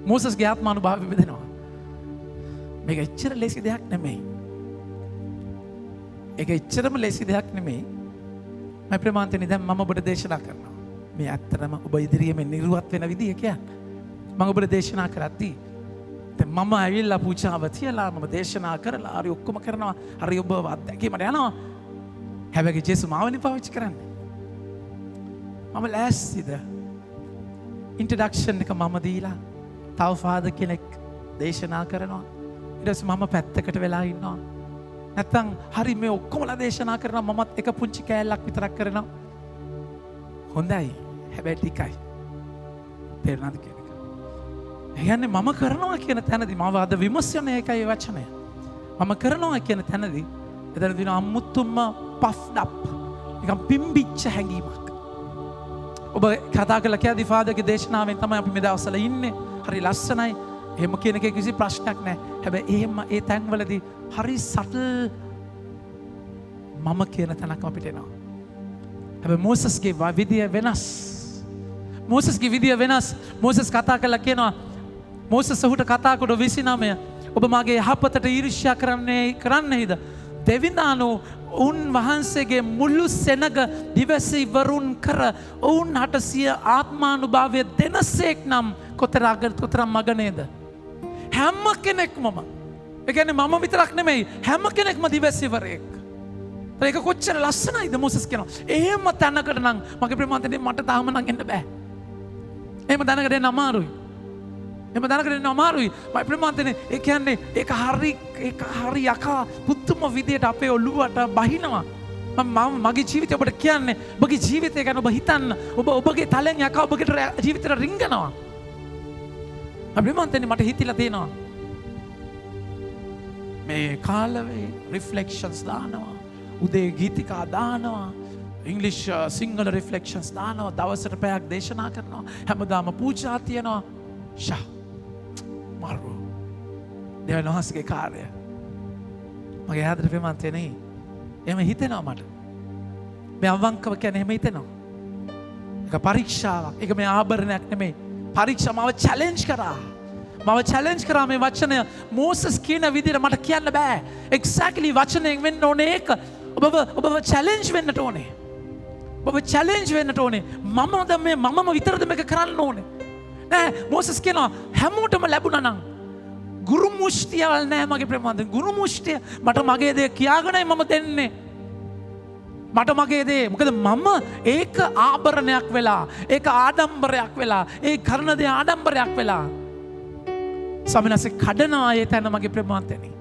මෝසස්ගේ ආත්මානුභාවය බෙදෙනවා. මේක එච්චර ලේසි දෙයක් නෙමෙයි. ඒක එච්චරම ලේසි දෙයක් නෙමෙයි. මම ප්‍රේමාන්තෙනි දැන් මම ඔබට දේශනා කරනවා. මේ ඇත්තටම ඔබ ඉදිරියේ නිර්වත් වෙන විදිය කියන්නේ. මම ඔබට දේශනා කරද්දී දැන් මම ඇවිල්ලා පූජාව තියලා මම දේශනා කරලා හරි ඔක්කොම කරනවා. හරි ඔබ අත්දැකීමට යනවා. හැබැයි ජේසුස් මාවනේ පාවිච්චි කරන්නේ. මම ලෑස්තිද ඉන්ට්‍රොඩක්ෂන් එක මම දීලා තව ෆාදර් කෙනෙක් දේශනා කරනවා. ඊට පස්සේ මම පැත්තකට වෙලා ඉන්නවා. නැත්තම් හරි මේ ඔක්කොමලා දේශනා කරනවා මමත් එක පුංචි කෑල්ලක් විතරක් කරනවා. හොඳයි. හැබැයි ටිකයි. තේරුණාද කියන එක? ඒ කියන්නේ මම කරනවා කියන තැනදී මම අද විමර්ශනය එකයි වචනය. මම කරනවා කියන තැනදී එතන දින අමුතුම puffed up නිකන් පිම්බිච්ච හැඟීමක්. ඔබ කතා කළ කැදී ෆාදර්ගේ දේශනාවෙන් තමයි අපි මේ දවස්වල ඉන්නේ. හරි ලස්සනයි. එහෙම කියන එකේ කිසි ප්‍රශ්නයක් නැහැ. හැබැයි එහෙම ඒ තැන්වලදී හරි සටල් මම කියන තැනක් අපිට එනවා. හැබැයි මෝසස්ගේ විදිය වෙනස්. මෝසස්ගේ විදිය වෙනස්. මෝසස් කතා කළා කියනවා මෝසස් ඔහුට කතා කොට 29 ඔබ මගේ යහපතට ඊර්ෂ්‍යා කරන්නේද? දෙවිඳානෝ උන් වහන්සේගේ මුළු සෙනග දිවසීවරුන් කර ඔවුන් හට සිය ආත්මානුභාවය දෙනසේක් නම් කොතරම් මගනේද? හැම කෙනෙක්මම ඒ කියන්නේ මම විතරක් නෙමෙයි හැම කෙනෙක්ම දිවසීවරයෙක්. ඒක කොච්චර ලස්සනයිද මෝසස් කියනවා. එහෙම තැනකට නම් මගේ ප්‍රේමාන්තනේ මට තාම නම් එන්න බෑ. එහෙම තැනකට එන්න අමාරුයි. එහෙම තැනකට එන්න අමාරුයි. මගේ ප්‍රේමාන්තනේ ඒ කියන්නේ ඒක හරි යකා පුදුම විදියට අපේ ඔළුවට බහිනවා. මම මගේ ජීවිතය ඔබට කියන්නේ ඔබගේ ජීවිතය ගැන ඔබ හිතන්න. ඔබගේ තලෙන් යකා ඔබගේ ජීවිතේට රිංගනවා. මගේ ප්‍රේමාන්තනේ මට හිතිලා තියෙනවා. මේ කාලේ රිෆ්ලෙක්ෂන්ස් දානවා. උදේ ගීතිකා දානවා. ඉංග්‍රීසි සිංහල රිෆ්ලෙක්ෂන්ස් දානවා. දවසට පැයක් දේශනා කරනවා. හැමදාම පූජා තියනවා. ෂා මාරු දෙවියන් වහන්සේගේ කාර්යය. මගේ ආදර ප්‍රේමන්තනේ එහෙම හිතෙනවා මට. මේ අවංකව කියන්නේ එහෙම හිතෙනවා. ඒක පරීක්ෂාවක්. ඒක මේ ආභරණයක් නෙමෙයි. පරීක්ෂා මාව චැලෙන්ජ් කරා. මම චැලෙන්ජ් කරා මේ වචනය මෝසස් කියන විදිහට මට කියන්න බෑ. එක්සැක්ට්ලි වචනයෙන් වෙන්න ඕනේ ඒක. ඔබව චැලෙන්ජ් වෙන්නට ඕනේ. ඔබ චැලෙන්ජ් වෙන්නට ඕනේ. මමම විතරද මේක කරන්න ඕනේ. නෑ මෝසස් කියනවා හැමෝටම ලැබුණා නම් ගුරු මුෂ්ටියවල් නෑ මගේ ප්‍රේමවන්තන්. ගුරු මුෂ්ටිය මට මගේ දේ කියාගෙනයි මම දෙන්නේ. මට මගේ දේ මොකද මම ඒක ආභරණයක් වෙලා ඒක ආඩම්බරයක් වෙලා ඒ කරන දේ ආඩම්බරයක් වෙලා ස්වාමීන් වහන්සේ කඩනවා ඒ තැන මගේ ප්‍රේමවන්තනි.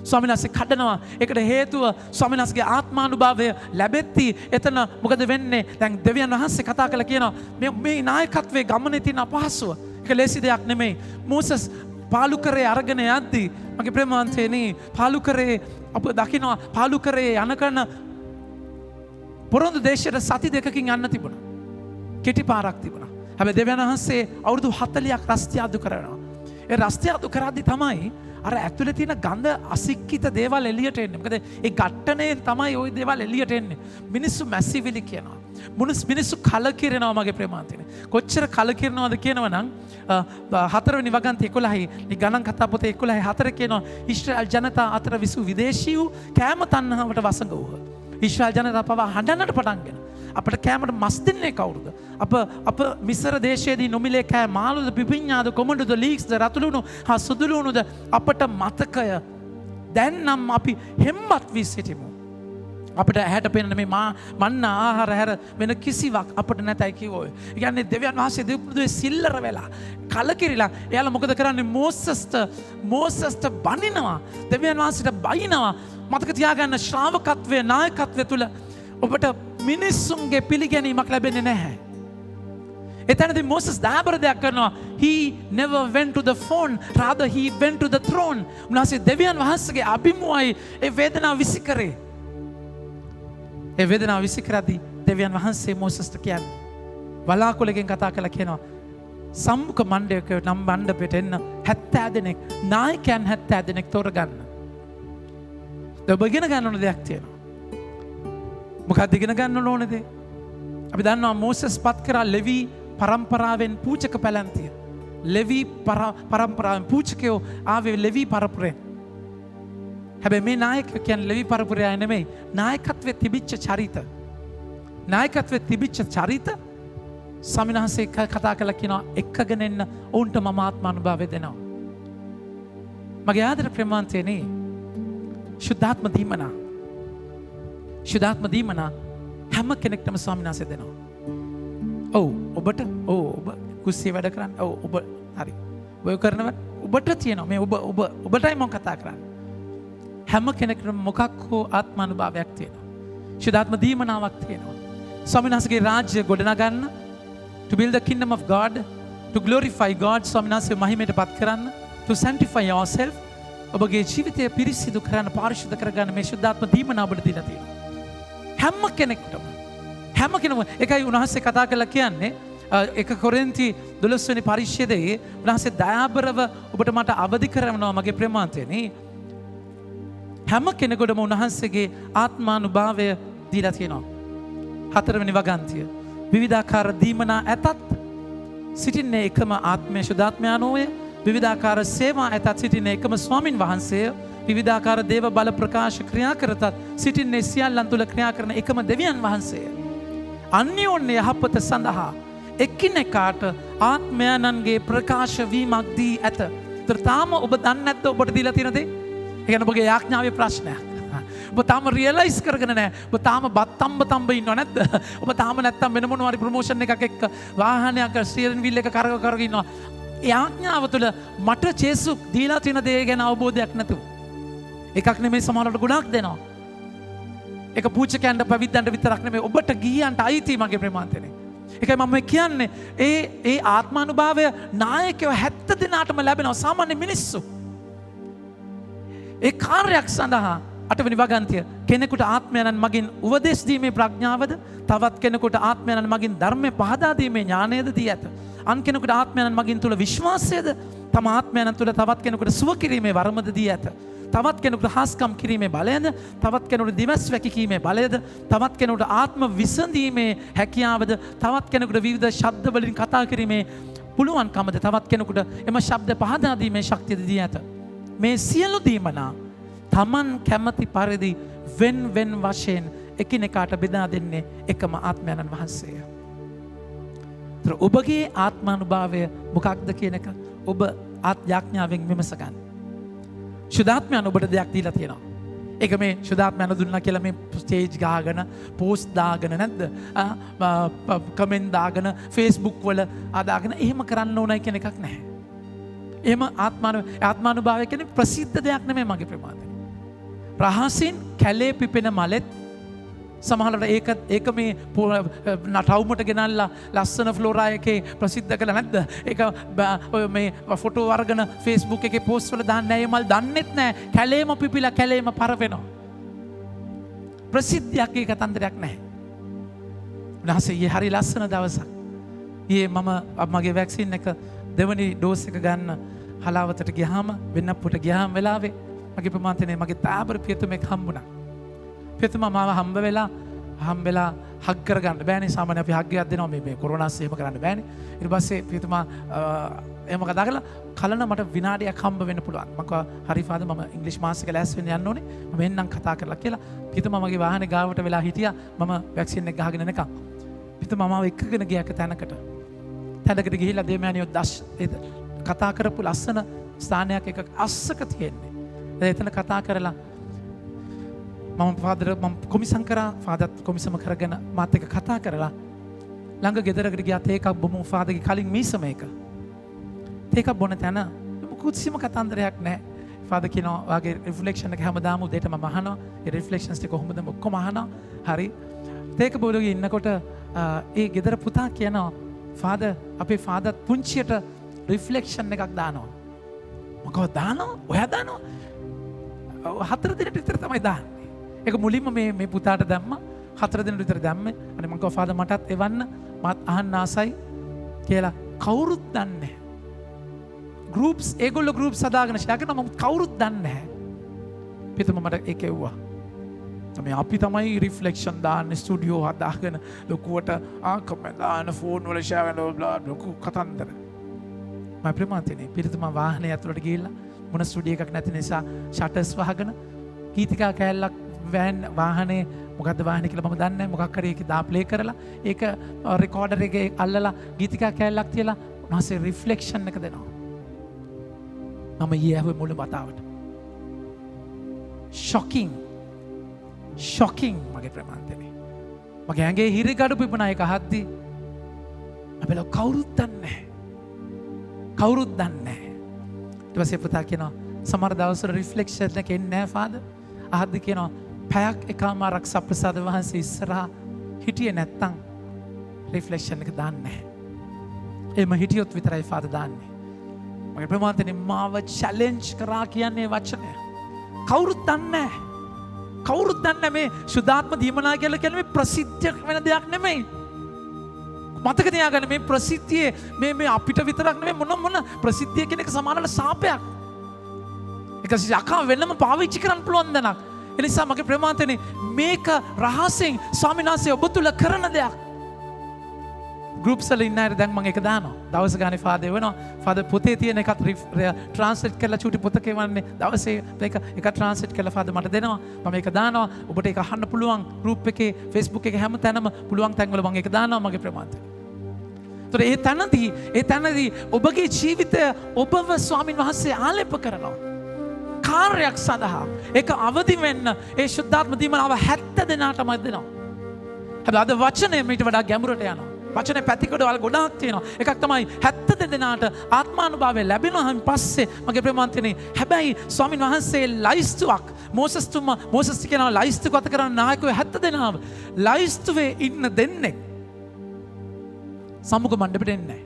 ස්වාමීන් වහන්සේ කඩනවා. ඒකට හේතුව ස්වාමීන් වහන්සේගේ ආත්මානුභාවය ලැබෙtti එතන මොකද වෙන්නේ? දැන් දෙවියන් වහන්සේ කතා කළා කියනවා මේ නායකත්වයේ ගමනේ තියෙන අපහසුව ඒක ලේසි දෙයක් නෙමෙයි. මෝසස් පාලුකරේ අරගෙන යද්දී මගේ ප්‍රේමවන්තනි පාලුකරේ අප දකිනවා පාලුකරේ යන කරන පොරොන්දු දේශයට සති දෙකකින් යන්න තිබුණා. කෙටි පාරක් තිබුණා. හැබැයි දෙවියන් වහන්සේ අවුරුදු 40ක් රස්තියාදු කරනවා. ඒ රස්තියාදු කරද්දී තමයි අර ඇතුලේ තියෙන ගඳ අසික්කිත දේවල් එළියට එන්නේ. මොකද ඒ ගැට්ටනේ තමයි ওই දේවල් එළියට එන්නේ. මිනිස්සු මැසිවිලි කියනවා. මිනිස්සු කලකිරෙනවා මගේ ප්‍රේමාන්තනේ. කොච්චර කලකිරනවද කියනවනම් 4 වෙනි වගන්ති 11 ගණන් කතා පොතේ 11:4 කියනවා ඊශ්‍රායල් ජනතා අතර විසු විදේශීයු කෑම තණ්හාවට වසඟ වූහ. ඊශ්‍රායල් ජනතාව පවා හඬන්නට පටන්ගෙන අපට කෑමට මස් දෙන්නේ කවුරුද? අප මිස්ර දේශයේදී නොමිලේ කෑ මාළුද පිපිඤ්ඤාද කොමඩුද ලීක්ස්ද රතුළුණු හා සුදුළුණුද අපට මතකය. දැන් නම් අපි හෙම්බත් වී සිටිමු. අපිට ඇහැට පෙනෙන මේ මන්න ආහාර හැර වෙන කිසිවක් අපිට නැතයි කිව්වෝ. ඒ කියන්නේ දෙවියන් වහන්සේ දෙවිපුදුවේ සිල්ලර වෙලා කලකිරිලා එයාලා මොකද කරන්නේ? මෝසස්ට බනිනවා. දෙවියන් වහන්සේට බයිනවා. මතක තියාගන්න ශ්‍රාවකත්වයේ නායකත්වයේ තුල ඔබට මිනිස්සුන්ගේ පිළිගැනීමක් ලැබෙන්නේ නැහැ. එතනදී මෝසස් දාබර දෙයක් කරනවා. He never went to the phone, rather he went to the throne. උන්වහන්සේ දෙවියන් වහන්සේගේ අභිමුවයි ඒ වේදනාව විසි කරේ. ඒ වේදනාව විසි කරද්දී දෙවියන් වහන්සේ මෝසස්ට කියන්නේ වලාකුළකින් කතා කළා කියනවා සම්මුඛ මණ්ඩපයක නම් මණ්ඩපයට එන්න 70 දෙනෙක් නායකයන් 70 දෙනෙක් තෝරගන්න. ඔබ ඉගෙන ගන්න ඕන දෙයක් තියෙනවා. මොකක්ද ඉගෙන ගන්න ඕන දේ? අපි දන්නවා මෝසස් පත් කරා ලෙවි පරම්පරාවෙන් පූජක පැලැන්තිය. ලෙවි පරම්පරාවෙන් පූජකයෝ ආවේ ලෙවි පරපුරෙන්. හැබැයි මේ නායකයෝ කියන්නේ ලෙවි පරපුරේ අය නෙමෙයි. නායකත්වයේ තිබිච්ච චරිත. නායකත්වයේ තිබිච්ච චරිත සමිනහසේ කතා කළා කියනවා එක්කගෙන එන්න ඔවුන්ට මම ආත්මානුභාවය දෙනවා. මගේ ආදර ප්‍රේමාන්තයනේ ශුද්ධාත්ම දීමනා. ශුද්ධාත්ම දීමනා හැම කෙනෙක්ටම ස්වාමිනාසේ දෙනවා. ඔව් ඔබට ඔබ කුස්සිය වැඩ කරන්න ඔබ හරි. ඔය කරනව ඔබට තියෙනවා මේ ඔබටයි මම කතා කරන්නේ. හැම කෙනෙකුටම මොකක් හෝ ආත්මානුභාවයක් තියෙනවා. ශුද්ධාත්ම දීමනාවක් තියෙනවා. ස්වාමිනාසේගේ රාජ්‍ය ගොඩනගන්න, to build the kingdom of God, to glorify God, ස්වාමිනාසේ මහිමයට පත් කරන්න, to sanctify yourself, ඔබගේ ජීවිතය පිරිසිදු කරන්න, පාරිශුද්ධ කරගන්න මේ ශුද්ධාත්ම දීමනාව ඔබට දීලා තියෙනවා. හැම කෙනෙකුටම එකයි උන්වහන්සේ කතා කරලා කියන්නේ 1 කොරින්ති 12 වෙනි පරිච්ඡේදයේ උන්වහන්සේ දයාබරව ඔබට මට අවදි කරනවා මගේ ප්‍රේමාන්තයනේ. හැම කෙනෙකුටම උන්වහන්සේගේ ආත්මානුභාවය දීලා තියෙනවා. 4 වෙනි වගන්තිය විවිධාකාර දීමනා ඇතත් සිටින්නේ එකම ආත්මය ශුද්ධාත්මයානෝය. විවිධාකාර සේවා ඇතත් සිටින්නේ එකම ස්වාමින් වහන්සේය. විවිධාකාර දේව බල ප්‍රකාශ ක්‍රියා කරතත් සිටින්නේ සියල්ලන් තුළ ක්‍රියා කරන එකම දෙවියන් වහන්සේය. අන්‍යෝන්‍ය යහපත සඳහා එකිනෙකාට ආත්මයන්ගේ ප්‍රකාශ වීමක් දී ඇත. තාම ඔබ දන්නේ නැද්ද ඔබට දීලා තියෙන දේ? ඒ කියන්නේ ඔබගේ යාඥාවේ ප්‍රශ්නයක්. ඔබ තාම රියලයිස් කරගෙන නැහැ. ඔබ තාම බත්තම්බ ඉන්නව නැද්ද? ඔබ තාම නැත්තම් වෙන මොනවා හරි ප්‍රොමෝෂන් එකක් එක්ක වාහනයක ස්ටියරින් වීල් එක කරගෙන ඉන්නවා. යාඥාව තුළ මට ජේසුස් දීලා තියෙන දේ ගැන අවබෝධයක් නැතුව. එකක් නෙමෙයි සමහරවිට ගුණක් දෙනවා. ඒක පූජකයන්ට පැවිද්දන්ට විතරක් නෙමෙයි ඔබට ගිහියන්ට අයිති මගේ ප්‍රේමාන්තනේ. ඒකයි මම කියන්නේ ඒ ආත්මානුභාවය නායකයෝ 70 දෙනාටම ලැබෙනවා සාමාන්‍ය මිනිස්සු. ඒ කාර්යයක් සඳහා 8 වෙනි වගන්තිය කෙනෙකුට ආත්මයන්න් මගින් උපදෙස් දීමේ ප්‍රඥාවද තවත් කෙනෙකුට ආත්මයන්න් මගින් ධර්මය පහදා දීමේ ඥානයද දී ඇත. අන් කෙනෙකුට ආත්මයන්න් මගින් තුල විශ්වාසයද තම ආත්මයන්න් තුල තවත් කෙනෙකුට සුව කිරීමේ වරමද දී ඇත. තවත් කෙනෙකුට හාස්කම් කිරීමේ බලයද තවත් කෙනෙකුට දිවස් වැකිකීමේ බලයද තවත් කෙනෙකුට ආත්ම විසඳීමේ හැකියාවද තවත් කෙනෙකුට විවිධ ශබ්ද වලින් කතා කිරීමේ පුළුවන්කමද තවත් කෙනෙකුට එම ශබ්ද පහදා දීමේ ශක්තියද දී ඇත. මේ සියලු දීමනා තමන් කැමති පරිදි වෙන් වශයෙන් එකිනෙකාට බෙදා දෙන්නේ එකම ආත්මයන්න් වහන්සේය. ඔබගේ ආත්මානුභාවය මොකක්ද කියන එක ඔබ යාඥාවෙන් විමස ගන්න. ශුද්ධාත්මයන් ඔබට දෙයක් දීලා තියෙනවා. ඒක මේ ශුද්ධාත්මයන් දුන්නා කියලා මේ ස්ටේජ් ගහගෙන පෝස්ට් දාගෙන නැද්ද? කමෙන්ට් දාගෙන Facebook වල ආදාගෙන එහෙම කරන්න ඕනයි කියන එකක් නැහැ. එහෙම ආත්මානුභාවය කියන්නේ ප්‍රසිද්ධ දෙයක් නෙමෙයි මගේ ප්‍රමාදේ. රහසින් කැලේ පිපෙන මලෙත් සමහරවිට ඒක මේ නටවුමට ගෙනල්ලා ලස්සන ෆ්ලෝරා එකේ ප්‍රසිද්ධ කළා නැද්ද? ඒක මේ ෆොටෝ අරගෙන Facebook එකේ පෝස්ට් වල දාන්නේ නැහැ. ඒ මල් දන්නෙත් නැහැ. කැලේම පිපිලා කැලේම පරවෙනවා. ප්‍රසිද්ධියක් ඒ කතන්දරයක් නැහැ. උන්වහන්සේ හරි ලස්සන දවසක්. මගේ වැක්සින් එක දෙවනි ඩෝස් එක ගන්න හලාවතට ගියාම වෙන්නප්පුවට ගියාම වෙලාවේ මගේ ප්‍රමාන්තනේ මගේ තාබර පියතුමෙක් හම්බුණා. පියතුමා මාව හම්බ වෙලා හග් කරගන්න බෑනේ. සාමාන්‍ය අපි හග්ගයක් දෙනවා මේ කොරෝනාස් එහෙම කරන්න බෑනේ. ඊට පස්සේ පියතුමා එහෙම කතා කරලා කලන මට විනාඩියක් හම්බ වෙන්න පුළුවන්. මම කිව්වා හරි ෆාදර් මම ඉංග්‍රීසි මාස් එක ලෑස්ති වෙන්න යන්න ඕනේ. මම එන්නම් කතා කරලා කියලා. පියතුමා මගේ වාහනේ ගාවට වෙලා හිටියා. මම වැක්සින් එක ගහගෙන එනකම්. පියතුමා මාව එක්කගෙන ගියා තැනකට ගිහිල්ලා දෙමෑනියෝ කතා කරපු ලස්සන ස්ථානයක් එක අස්සක තියෙන්නේ. එතන කතා කරලා මම කොමිසම් කරා ෆාදර් කොමිසම කරගෙන මාත් එක්ක කතා කරලා ළඟ ගෙදරකට ගියා තේ එකක් බොමු ෆාදර්ගේ කලින් මීසම එක. තේ එකක් බොන තැන කුත්සිම කතන්දරයක් නැහැ. ෆාදර් කියනවා වාගේ රිෆ්ලෙක්ෂන් එක හැමදාම උදේට මම අහනවා. ඒ රිෆ්ලෙක්ෂන්ස් ටික කොහොමද ඔක්කොම අහනවා. හරි. තේ එක බොලගේ ඉන්නකොට ඒ ගෙදර පුතා කියනවා ෆාදර් අපේ ෆාදර් පුංචියට රිෆ්ලෙක්ෂන් එකක් දානවා. මොකව දානවා? ඔයා දානවා? 4 දිනට විතර තමයි දාන්නේ. ඒක මුලින්ම මේ පුතාට දැම්මා. 4 දින විතර දැම්මේ. අනේ මං කිව්වා ෆාදර් මටත් එවන්න මාත් අහන්න ආසයි කියලා. කවුරුත් දන්නේ නැහැ. ගෲප්ස් ඒගොල්ලෝ ගෲප්ස් හදාගෙන ෂෙයා කරනවා මම කවුරුත් දන්නේ නැහැ. පිටුම මට ඒක එව්වා. තමයි අපි තමයි රිෆ්ලෙක්ෂන් දාන්නේ ස්ටුඩියෝ හදාගෙන ලොකුවට කමෙන්ට් දාන ෆෝන් වල ෂෙයා කරනවා ලොකු කතන්දර. මම ප්‍රමාන්තනේ පිටුම වාහනේ ඇතුළට ගිහිල්ලා මොන ස්ටුඩියෝ එකක් නැති නිසා ෂටර්ස් වහගෙන ගීතිකා කෑල්ලක් වෑන් වාහනේ මොකද්ද වාහනේ කියලා මම දන්නේ නැහැ මොකක් හරි ඒක දා ප්ලේ කරලා ඒක රෙකෝඩර් එකේ අල්ලලා ගීතිකා කෑල්ලක් තියලා උන්වහන්සේ රිෆ්ලෙක්ෂන් එක දෙනවා. මම ඊයේ මුල වතාවට ෂොකින් මගේ ප්‍රමාන්තනේ මගේ ඇඟේ හිරි ගඩු පිපුණා ඒක අහද්දී අපේ කවුරුත් දන්නේ නැහැ. ඊට පස්සේ පුතා කියනවා සමහර දවස්වල රිෆ්ලෙක්ෂන් එක එන්නේ නැහැ ෆාදර්. අහද්දී කියනවා පැයක් එකමාරක් සප්‍රසාද වහන්සේ ඉස්සරහා හිටියේ නැත්තම් රිෆ්ලෙක්ෂන් එක දාන්නේ නැහැ. එම හිටියොත් විතරයි ෆාදර් දාන්නේ. මගේ ප්‍රමාන්තනේ මාව චැලෙන්ජ් කරා කියන්නේ වචනය. කවුරුත් දන්නේ මේ සුද්ධාත්ම දීමනා කියලා කියන්නේ මේ ප්‍රසිද්ධ වෙන දෙයක් නෙමෙයි. මතක තියාගන්න මේ ප්‍රසිද්ධියේ මේ අපිට විතරක් නෙමෙයි මොන ප්‍රසිද්ධිය කියන එක සමානල සාපයක්. ඒක යකා වෙනම පාවිච්චි කරන්න පුළුවන් දනක්. ඒ නිසා මගේ ප්‍රමාන්තනේ මේක රහසෙන් ස්වාමීන් වහන්සේ ඔබ තුල කරන දෙයක්. ගෲප්ස් වල ඉන්න අය දැන් මම ඒක දානවා. දවස් ගානේ ෆාදර් වෙනවා. ෆාදර් පොතේ තියෙන එකත් ට්‍රාන්ස්ලේට් කරලා චූටි පොතක එවන්නේ. දවසේ එක ට්‍රාන්ස්ලේට් කරලා ෆාදර් මට දෙනවා. මම ඒක දානවා. ඔබට ඒක අහන්න පුළුවන් ගෲප් එකේ Facebook එකේ හැම තැනම පුළුවන් තැන්වල මම ඒක දානවා මගේ ප්‍රමාන්තේ. ඒතර ඒ තැනදී ඔබගේ ජීවිතය ඔබව ස්වාමින් වහන්සේ ආලේප කරනවා. කාර්යයක් සඳහා ඒක අවදි වෙන්න ඒ ශුද්ධාත්ම දීමනාව 70 දෙනාටම දෙනවා. හැබැයි අද වචනය මීට වඩා ගැඹුරට යනවා. වචනේ පැතිකඩවල් ගොඩාක් තියෙනවා. එකක් තමයි 70 දෙනාට ආත්මානුභාවය ලැබෙනාන් පස්සේ මගේ ප්‍රමාන්තනේ හැබැයි ස්වාමින් වහන්සේ ලයිස්තුවක් මෝසස් කියනවා ලයිස්තු ගත කරන නායකයෝ 70 දෙනාව ලයිස්තුවේ ඉන්න දෙන්නේ සම්මුඛ මණ්ඩපෙට එන්නේ නැහැ.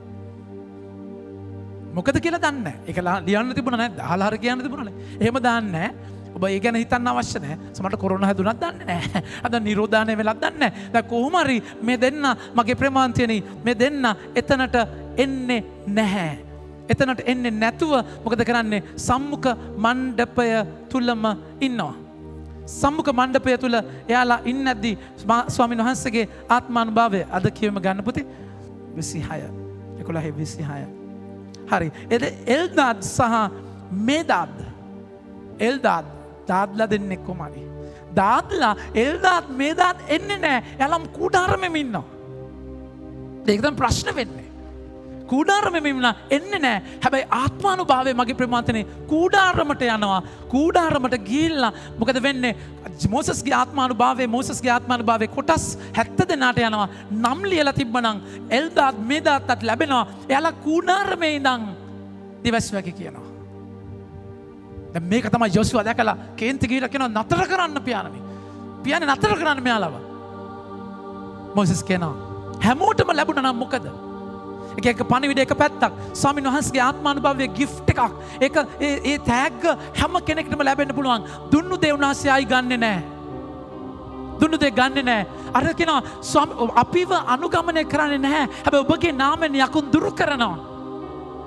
මොකද කියලා දන්නේ නැහැ. ඒක ලියන්න තිබුණා නේද? අහලා හරිය කියන්න තිබුණා නේ. එහෙම දාන්නේ නැහැ. ඔබ ඒ ගැන හිතන්න අවශ්‍ය නැහැ. සමහරට කොරෝනා හැදුනත් දන්නේ නැහැ. අද නිරෝධානය වෙලක් දන්නේ නැහැ. දැන් කොහොම හරි මේ දෙන්න මගේ ප්‍රමාන්තියනේ මේ දෙන්න එතනට එන්නේ නැහැ. එතනට එන්නේ නැතුව මොකද කරන්නේ? සම්මුඛ මණ්ඩපය තුලම ඉන්නවා. සම්මුඛ මණ්ඩපය තුල එයාලා ඉන්නේදී ස්වාමීන් වහන්සේගේ ආත්මානුභාවය අද කියවම ගන්න පුතේ 26 11:26 හරි. එල්දාද් සහ මේදාද් දාද්ලා දෙන්නෙක් කොහමද? දාද්ලා එල්දාද් මේදාද් එන්නේ නැහැ. එයාලම් කුඩාරෙම ඉන්නවා. ඒක තමයි ප්‍රශ්න වෙන්නේ. කුඩාරෙම ඉන්නා එන්නේ නැහැ. හැබැයි ආත්මානුභාවය මගේ ප්‍රමාන්තනේ කුඩාරමට යනවා. කුඩාරමට ගිහිල්ලා මොකද වෙන්නේ? මෝසස්ගේ ආත්මානුභාවයේ කොටස් 70 දෙනාට යනවා. නම් ලියලා තිබ්බනම් එල්දාද් මේදාද්ට ලැබෙනවා. එයාලා කුඩාරමේ ඉඳන් දිවස් වගේ කියනවා. මේක තමයි යොසුවා දැකලා කේන්ති ගිහිලා කියනවා නතර කරන්න පියාණනි නතර කරන්න මෙයාලව. මොසස් කියනවා හැමෝටම ලැබුණා නම් මොකද? එක පණිවිඩ එක පැත්තක් ස්වාමීන් වහන්සේගේ ආත්මානුභාවයේ ගිෆ්ට් එකක්. ඒක ඒ තෑග්ග හැම කෙනෙකුටම ලැබෙන්න පුළුවන්. දුන්නු දේ උන්වහන්සේ ආයි ගන්නෙ නැහැ. අර කියනවා අපිව අනුගමනය කරන්නේ නැහැ. හැබැයි ඔබගේ නාමයෙන් යකුන් දුරු කරනවා.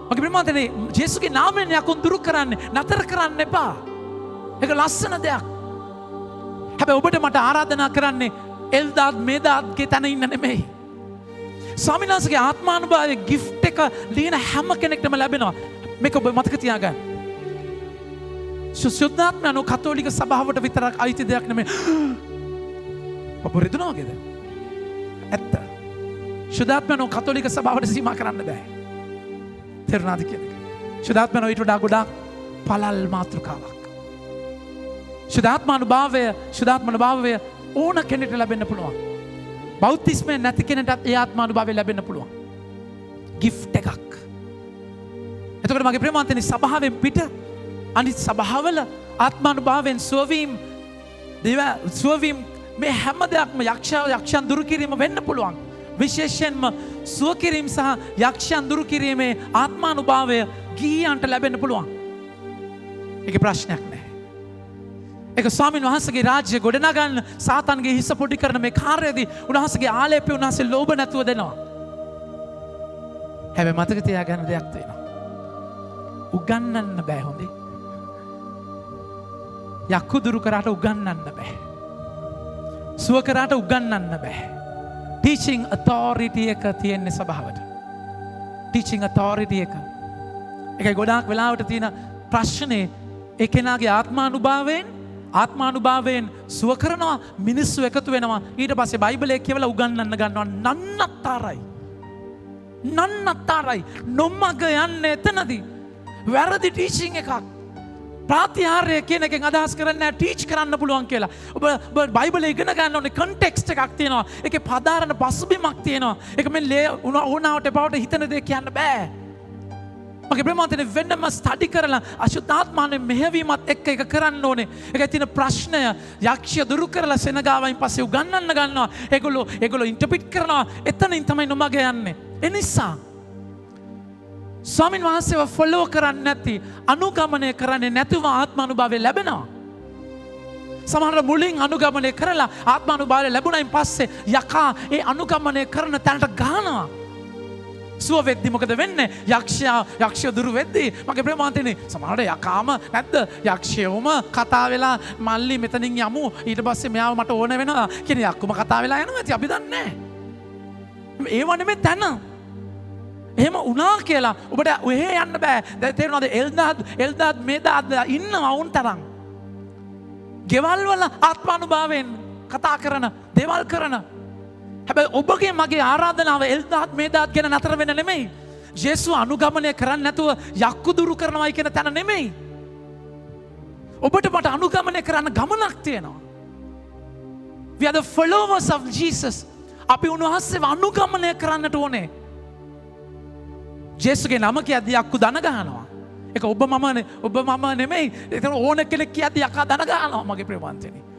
මගේ ප්‍රමාන්තනේ ජේසුගේ නාමයෙන් යකුන් දුරු කරන්නේ නතර කරන්න එපා. ඒක ලස්සන දෙයක්. හැබැයි ඔබට මට ආරාධනා කරන්නේ එල්දාද් මේදාද්ගේ තැන ඉන්න නෙමෙයි. ස්වාමීන් වහන්සේගේ ආත්මානුභාවයේ ගිෆ්ට් එක ලියන හැම කෙනෙක්ටම ලැබෙනවා. මේක ඔබ මතක තියාගන්න. සුද්ධාත්මයන්ෝ කතෝලික සභාවට විතරක් අයිති දෙයක් නෙමෙයි. ඔබ රිදුනා වගේද? ඇත්ත. සුද්ධාත්මයන්ෝ කතෝලික සභාවට සීමා කරන්න බෑ. තේරුණාද කියන එක? සුද්ධාත්මයන්ෝ ඊට වඩා ගොඩාක් පළල් මාතෘකාවක්. සුද්ධාත්මානුභාවය ඕන කෙනෙකුට ලැබෙන්න පුළුවන්. බෞද්ධිස්මය නැති කෙනෙක්ටත් ඒ ආත්මානුභාවය ලැබෙන්න පුළුවන්. ගිෆ්ට් එකක්. එතකොට මගේ ප්‍රේමාන්තනි සභාවෙන් පිට අනිත් සභාවල ආත්මානුභාවයෙන් සුවවීම මේ හැම දෙයක්ම යක්ෂයන් දුරු කිරීම වෙන්න පුළුවන්. විශේෂයෙන්ම සුව කිරීම සහ යක්ෂයන් දුරු කිරීමේ ආත්මානුභාවය ගිහියන්ට ලැබෙන්න පුළුවන්. ඒක ප්‍රශ්නයක් නැහැ. ඒක ස්වාමීන් වහන්සේගේ රාජ්‍ය ගොඩනගන්න සාතන්ගේ හිස පොඩි කරන මේ කාර්යයේදී උන්වහන්සේගේ ආලේපය උන්වහන්සේ ලෝභ නැතුව දෙනවා. හැබැයි මතක තියාගන්න දෙයක් තියෙනවා. උගන්නන්න බෑ හොඳේ. යක්කු දුරු කරාට උගන්නන්න බෑ. සුව කරාට උගන්නන්න බෑ. ටීචිං ඔතොරිටි එක තියෙන්නේ සභාවට. ටීචිං ඔතොරිටි එක. ඒකයි ගොඩාක් වෙලාවට තියෙන ප්‍රශ්නේ ඒ කෙනාගේ ආත්මානුභාවයෙන් සුව කරනවා මිනිස්සු එකතු වෙනවා ඊට පස්සේ බයිබලයේ කියවලා උගන්වන්න ගන්නවා නන්නත්තරයි නොමග යන්නේ එතනදී වැරදි ටීචිං එකක් ප්‍රාතිහාර්ය කියන එකෙන් අදහස් කරන්නේ ටීච් කරන්න පුළුවන් කියලා. ඔබ බයිබලයේ ඉගෙන ගන්න ඕනේ කන්ටෙක්ස්ට් එකක් තියෙනවා. ඒකේ පදාරන පසුබිමක් තියෙනවා. ඒක මේ ඕනාවට එපවට හිතන දේ කියන්න බෑ. මගේ ප්‍රමාතනේ වෙනම ස්ටඩි කරලා අශුද්ධාත්මානේ මෙහෙවීමත් එක්ක එක කරන්න ඕනේ. ඒකයි තියෙන ප්‍රශ්නය යක්ෂය දුරු කරලා සෙනගාවයින් පස්සේ උගන්වන්න ගන්නවා. ඒගොල්ලෝ ඉන්ටර්ප්‍රිට් කරනවා. එතනින් තමයි නොමග යන්නේ. ඒ නිසා ස්වාමීන් වහන්සේව ෆොලෝ කරන්නේ නැති අනුගමනය කරන්නේ නැතිව ආත්මානුභාවය ලැබෙනවා. සමහර මුලින් අනුගමනය කරලා ආත්මානුභාවය ලැබුණයින් පස්සේ යකා ඒ අනුගමනය කරන තැනට ගහනවා. සුව වෙද්දි මොකද වෙන්නේ? යක්ෂය දුරු වෙද්දි මගේ ප්‍රේමාන්තනේ සමහරට යකාම නැද්ද? යක්ෂයෝම කතා වෙලා මල්ලි මෙතනින් යමු ඊට පස්සේ මෙයාව මට ඕන වෙනවා කියන යක්කුම කතා වෙලා යනවා. ඉතින් අපි දන්නේ නැහැ. ඒව නෙමෙයි තැන. එහෙම වුණා කියලා ඔබට ඔහෙ යන්න බෑ. දැන් තේරෙනවද? එල්දාද් මේදාද් ඉන්නවා වුන් තරම්. ගෙවල් වල ආත්මානුභාවයෙන් කතා කරන දේවල් කරන. හැබැයි ඔබගේ මගේ ආරාධනාව එල්දාද් මේදාද් ගැන නතර වෙන්න නෙමෙයි. යේසුව අනුගමනය කරන්නේ නැතුව යක්කු දුරු කරනවායි කියන තැන නෙමෙයි. ඔබට මට අනුගමනය කරන්න ගමනක් තියෙනවා. We are the followers of Jesus. අපි උන්වහන්සේව අනුගමනය කරන්නට ඕනේ. ජේසුගේ නම කියද්දී යක්කු දන ගහනවා. ඒක ඔබ මම නෙමෙයි. ඒක ඕන කෙනෙක් කියද්දී යකා දන ගහනවා මගේ ප්‍රේමවන්තනි.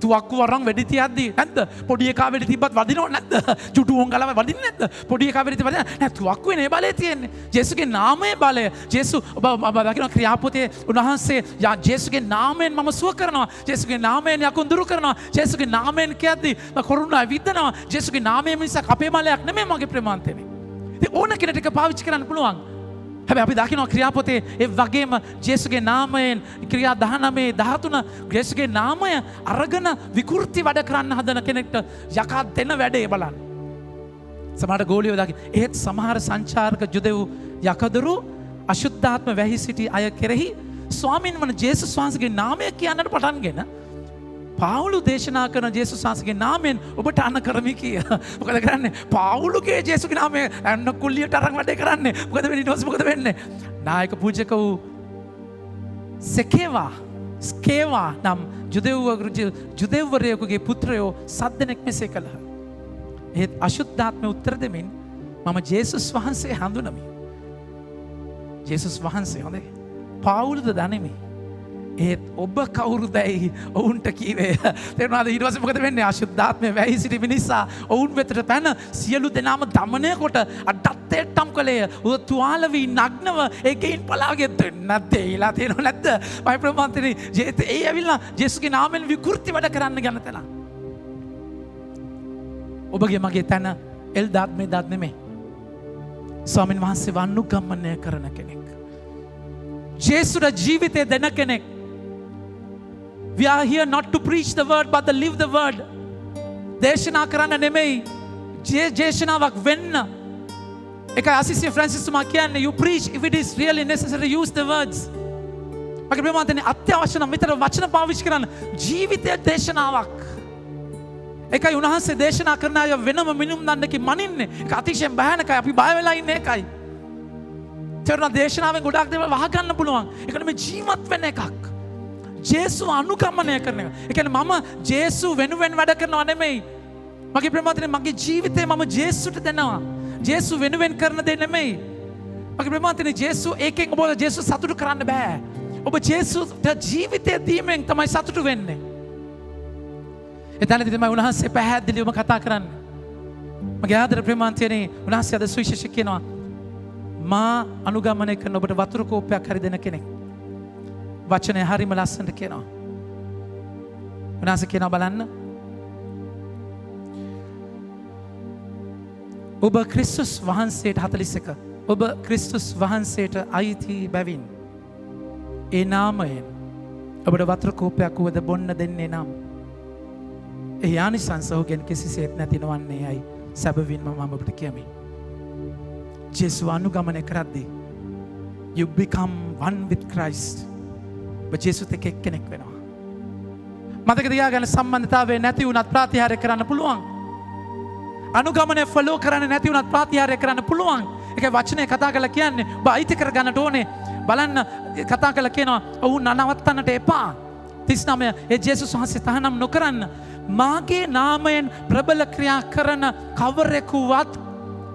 තුවක්කු වරන් වෙඩි තියද්දී නැද්ද? පොඩි එකා වෙඩි තිබ්බත් වදිනව නැද්ද? චුටු හොංගලව වදින්නේ නැද්ද? පොඩි එකා වෙඩි තිබ්බත් නෑ තුවක්කුවේ නේ බලය තියෙන්නේ. ජේසුගේ නාමයේ බලය. ජේසු ඔබ දකින්න ක්‍රියාපොතේ උන්වහන්සේ ජේසුගේ නාමයෙන් මම සුව කරනවා. ජේසුගේ නාමයෙන් යකුන් දුරු කරනවා. ජේසුගේ නාමයෙන් කියද්දී කරුණා විදනවා. ජේසුගේ නාමයෙන් මිසක් අපේ බලයක් නෙමෙයි මගේ ප්‍රේමවන්තනි. ඕන කෙනෙක් එක පාවිච්චි කරන්න පුළුවන්. හැබැයි අපි දකිනවා ක්‍රියාපොතේ ඒ වගේම ජේසුගේ නාමයෙන් ක්‍රියා 19 13 ජේසුගේ නාමය අරගෙන විකෘති වැඩ කරන්න හදන කෙනෙක්ට යකා දෙන වැඩේ බලන්න. සමහර ගෝලියෝ දකින්න ඒත් සමහර සංචාරක ජුදෙව් යකදරු අශුද්ධාත්ම වැහි සිටි අය කෙරෙහි ස්වාමීන් වහන්සේ ජේසුස් වහන්සේගේ නාමය කියන්නට පටන්ගෙන පාවුලු දේශනා කරන ජේසුස් වහන්සේගේ නාමයෙන් ඔබට අන කරමි කිය. මොකද කරන්නේ? පාවුලුගේ ජේසුගේ නාමයෙන් අන්න කුල්ලියට අරන් වැඩේ කරන්නේ. මොකද වෙන්නේ? ඊට පස්සේ මොකද වෙන්නේ? නායක පූජක වූ ස්කේවා නම් ජුදෙව්වරයෙකුගේ පුත්‍රයෝ සද්දෙනෙක් මෙසේ කළහ. ඒත් අශුද්ධාත්මය උත්තර දෙමින් මම ජේසුස් වහන්සේ හඳුනමි. ජේසුස් වහන්සේ හොඳේ. පාවුලුද දනිමි. ඒත් ඔබ කවුරුදැයි ඔවුන්ට කීවේ. තේරුණාද? ඊට පස්සේ මොකද වෙන්නේ? අශුද්ධාත්මය වැහි සිටි මිනිසා ඔවුන් වෙතට පැන සියලු දෙනාම දමනය කොට අඩත්තේට්ටම් කළේය. උද තුවාල වී නග්නව ඒකෙන් පලාගේ දෙන්න දෙයිලා තියෙනව නැද්ද? මයි ප්‍රමාන්තනේ ඒ ඇවිල්ලා ජේසුගේ නාමයෙන් විකෘති වැඩ කරන්න ගන්න තැන. ඔබගේ මගේ තැන එල්දාද් මේදාද් නෙමෙයි. ස්වාමීන් වහන්සේ වන්නුගමනය කරන කෙනෙක්. ජේසුට ජීවිතය දෙන කෙනෙක්. We are here not to preach the word but to live the word. දේශනා කරන්න නෙමෙයි දේශනාවක් වෙන්න. ඒකයි අසිසිය ෆ්‍රැන්සිස් තුමා කියන්නේ you preach if it is really necessary use the words. මගේ ප්‍රේමවන්තනි අත්‍යවශ්‍ය නම් විතර වචන පාවිච්චි කරන්න ජීවිතය දේශනාවක්. ඒකයි උන්වහන්සේ දේශනා කරන අය වෙනම මිනුම් දන්නකි මනින්නේ. ඒක අතිශයින් භයානකයි. අපි බය වෙලා ඉන්නේ ඒකයි. තේරුණා? දේශනාවෙන් ගොඩාක් දේවල් වහගන්න පුළුවන්. ඒක නෙමෙයි ජීවත් වෙන එකක්. ජේසුව අනුගමනය කරන එක. ඒ කියන්නේ මම ජේසු වෙනුවෙන් වැඩ කරනව නෙමෙයි. මගේ ප්‍රේමවන්තනි මගේ ජීවිතේ මම ජේසුට දෙනවා. ජේසු වෙනුවෙන් කරන දේ නෙමෙයි. මගේ ප්‍රේමවන්තනි ජේසු ඒකෙන් ඔබ ජේසු සතුටු කරන්න බෑ. ඔබ ජේසුට ජීවිතය දීමෙන් තමයි සතුටු වෙන්නේ. එතනදී තමයි උන්වහන්සේ පැහැදිලිවම කතා කරන්නේ. මගේ ආදර ප්‍රේමවන්තයනි උන්වහන්සේ අද සුවිශේෂ කියනවා මා අනුගමනය කරන ඔබට වතුර කෝප්පයක් හරි දෙන කෙනෙක්. වචනය හරිම ලස්සනට කියනවා. උන්වහන්සේ කියනවා බලන්න. ඔබ ක්‍රිස්තුස් වහන්සේට 41 ඔබ ක්‍රිස්තුස් වහන්සේට අයිති බැවින් ඒ නාමයෙන් ඔබට වතුර කෝපයක් වුවද බොන්න දෙන්නේ නම් ඒ ආනිසංස ඔහුගෙන් කිසිසේත් නැති නොවන්නේ යයි සැබවින්ම මම ඔබට කියමි. ජේසුව අනුගමනය කරද්දී you become one with Christ. ඔබ ජේසුත් එක්ක එක්කෙනෙක් වෙනවා. මතක තියාගන්න සම්බන්ධතාවය නැති වුණත් ප්‍රාතිහාර්ය කරන්න පුළුවන්. අනුගමනය ෆලෝ කරන්න නැති වුණත් ප්‍රාතිහාර්ය කරන්න පුළුවන්. ඒකයි වචනේ කතා කරලා කියන්නේ ඔබ අයිති කරගන්නට ඕනේ. බලන්න කතා කරලා කියනවා ඔවුන් නවත්තන්නට එපා. 39 ඒ ජේසුස් වහන්සේ තහනම් නොකරන්න. මාගේ නාමයෙන් ප්‍රබල ක්‍රියා කරන කවරෙකුවත්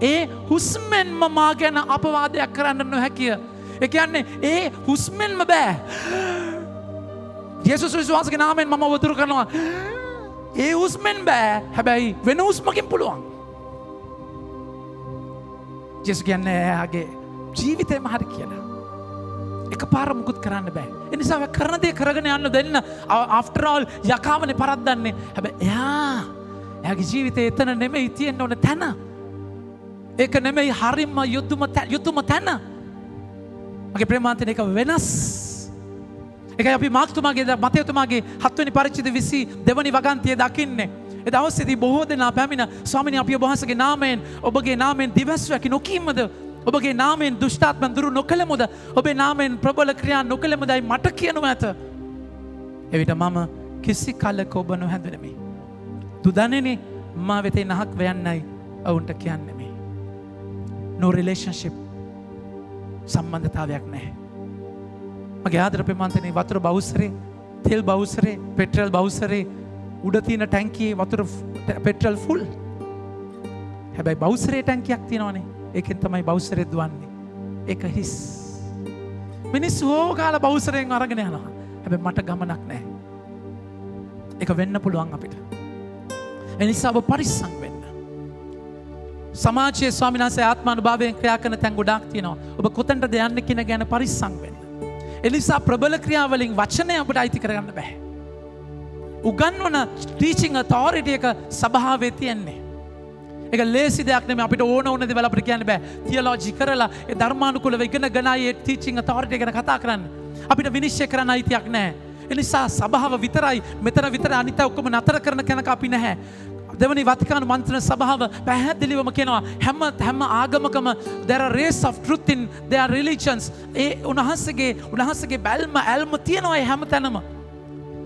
ඒ හුස්මෙන්ම මා ගැන අපවාදයක් කරන්න නොහැකිය. ඒ කියන්නේ ඒ හුස්මෙන්ම බෑ. ජේසුස් විශ්වාසගේ නාමයෙන් මම වතුර කරනවා. ඒ හුස්මෙන් බෑ. හැබැයි වෙන හුස්මකින් පුළුවන්. ජේසුස් කියන්නේ එයාගේ ජීවිතේම හරි කියලා. එකපාර මුකුත් කරන්න බෑ. ඒ නිසා කරන දේ කරගෙන යන්න දෙන්න. after all යකාවනේ පරද්දන්නේ. හැබැයි එයාගේ ජීවිතේ එතන නෙමෙයි තියෙන්න ඕන තැන. ඒක නෙමෙයි හරිම යුතුයම තැන. මගේ ප්‍රේමාන්තනේ ඒක වෙනස්. ඒකයි අපි මාක්තුමාගේ මතයතුමාගේ 7 වෙනි පරිච්ඡේද 22 වෙනි වගන්තිය දකින්නේ. ඒ දවසේදී බොහෝ දෙනා පැමිණ ස්වාමීනි අපි ඔබ වහන්සේගේ නාමයෙන් ඔබගේ නාමයෙන් දිවස්වැකි නොකීමද ඔබගේ නාමයෙන් දුෂ්ටාත්ම දුරු නොකළමුද ඔබේ නාමයෙන් ප්‍රබල ක්‍රියා නොකළමුදයි මට කියනු ඇත. එවිට මම කිසි කලක ඔබ නොහැඳුනමි. දුදන්නේනේ මා වෙතේ නහක් වයන්නයි ඔවුන්ට කියන්නේ. no relationship සම්බන්ධතාවයක් නැහැ. මගේ ආදර ප්‍රේමාන්තනේ වතුර බවුසරේ තෙල් බවුසරේ පෙට්‍රල් බවුසරේ උඩ තියෙන ටැංකියේ වතුර පෙට්‍රල් ෆුල්. හැබැයි බවුසරේ ටැංකියක් තියෙනවනේ. ඒකෙන් තමයි බවුසරේ දුවන්නේ. ඒක හිස්. මිනිස්සු හොගාලා බවුසරෙන් අරගෙන යනවා. හැබැයි මට ගමනක් නැහැ. ඒක වෙන්න පුළුවන් අපිට. ඒ නිසා ඔබ පරිස්සම් වෙන්න. සමාජයේ ස්වාමීන් වහන්සේ ආත්මානුභාවයෙන් ක්‍රියා කරන තැන් ගොඩාක් තියෙනවා. ඔබ කොතනටද යන්නේ කියන ගැන පරිස්සම් වෙන්න. ඒ නිසා ප්‍රබල ක්‍රියාවලින් වචනය අපිට අයිති කරගන්න බෑ. උගන්වන ටීචිං ඔතොරිටි එක සභාවේ තියෙන්නේ. ඒක ලේසි දෙයක් නෙමෙයි. අපිට ඕන දේවල් අපිට කියන්න බෑ. තියොලොජි කරලා ඒ ධර්මානුකූලව ඉගෙන ගන්නයි ඒ ටීචිං ඔතොරිටි ගැන කතා කරන්න. අපිට විනිශ්චය කරන්න අයිතියක් නැහැ. ඒ නිසා සභාව විතරයි මෙතන විතර අනිත් ඔක්කොම නතර කරන කෙනක අපි නැහැ. දෙවනි වතිකානු මන්ත්‍රණ සභාව පැහැදිලිවම කියනවා හැම ආගමකම there are race of truth in their religions. ඒ උන්වහන්සේගේ බැල්ම ඇල්ම තියෙනවා ඒ හැම තැනම.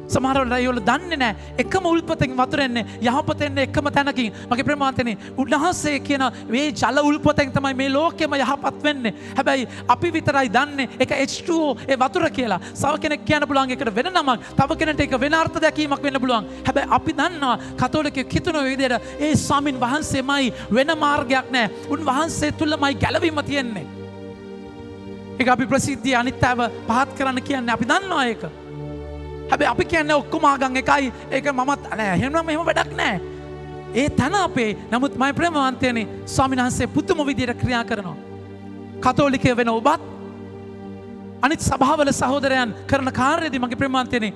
සමහර වෙලාවට දන්නේ නැහැ එකම උල්පතෙන් වතුර එන්නේ යහපත එන්නේ එකම තැනකින්. මගේ ප්‍රේමාන්තනේ උන්වහන්සේ කියන මේ ජල උල්පතෙන් තමයි මේ ලෝකෙම යහපත් වෙන්නේ. හැබැයි අපි විතරයි දන්නේ ඒක H2O ඒ වතුර කියලා. සව කෙනෙක් කියන්න පුළුවන් ඒකට වෙන නමක්. තව කෙනෙක්ට ඒක වෙන අර්ථ දැකීමක් වෙන්න පුළුවන්. හැබැයි අපි දන්නවා කතෝලිකයෝ කිතුන විදිහට ඒ ස්වාමින් වහන්සේමයි වෙන මාර්ගයක් නැහැ. උන්වහන්සේ තුලමයි ගැලවීම තියෙන්නේ. ඒක අපි ප්‍රසිද්ධිය අනිත්‍යව පහත් කරන්න කියන්නේ අපි දන්නවා ඒක. හැබැයි අපි කියන්නේ ඔක්කොම ආගම් එකයි ඒක මමත් නෑ එහෙනම් එහෙම වැඩක් නෑ. ඒ තන අපේ නමුත් මම ප්‍රේමවන්තයනේ ස්වාමීන් වහන්සේ පුදුම විදියට ක්‍රියා කරනවා. කතෝලිකය වෙන ඔබත් අනිත් සභාවල සහෝදරයන් කරන කාර්යයේදී මගේ ප්‍රේමවන්තයනේ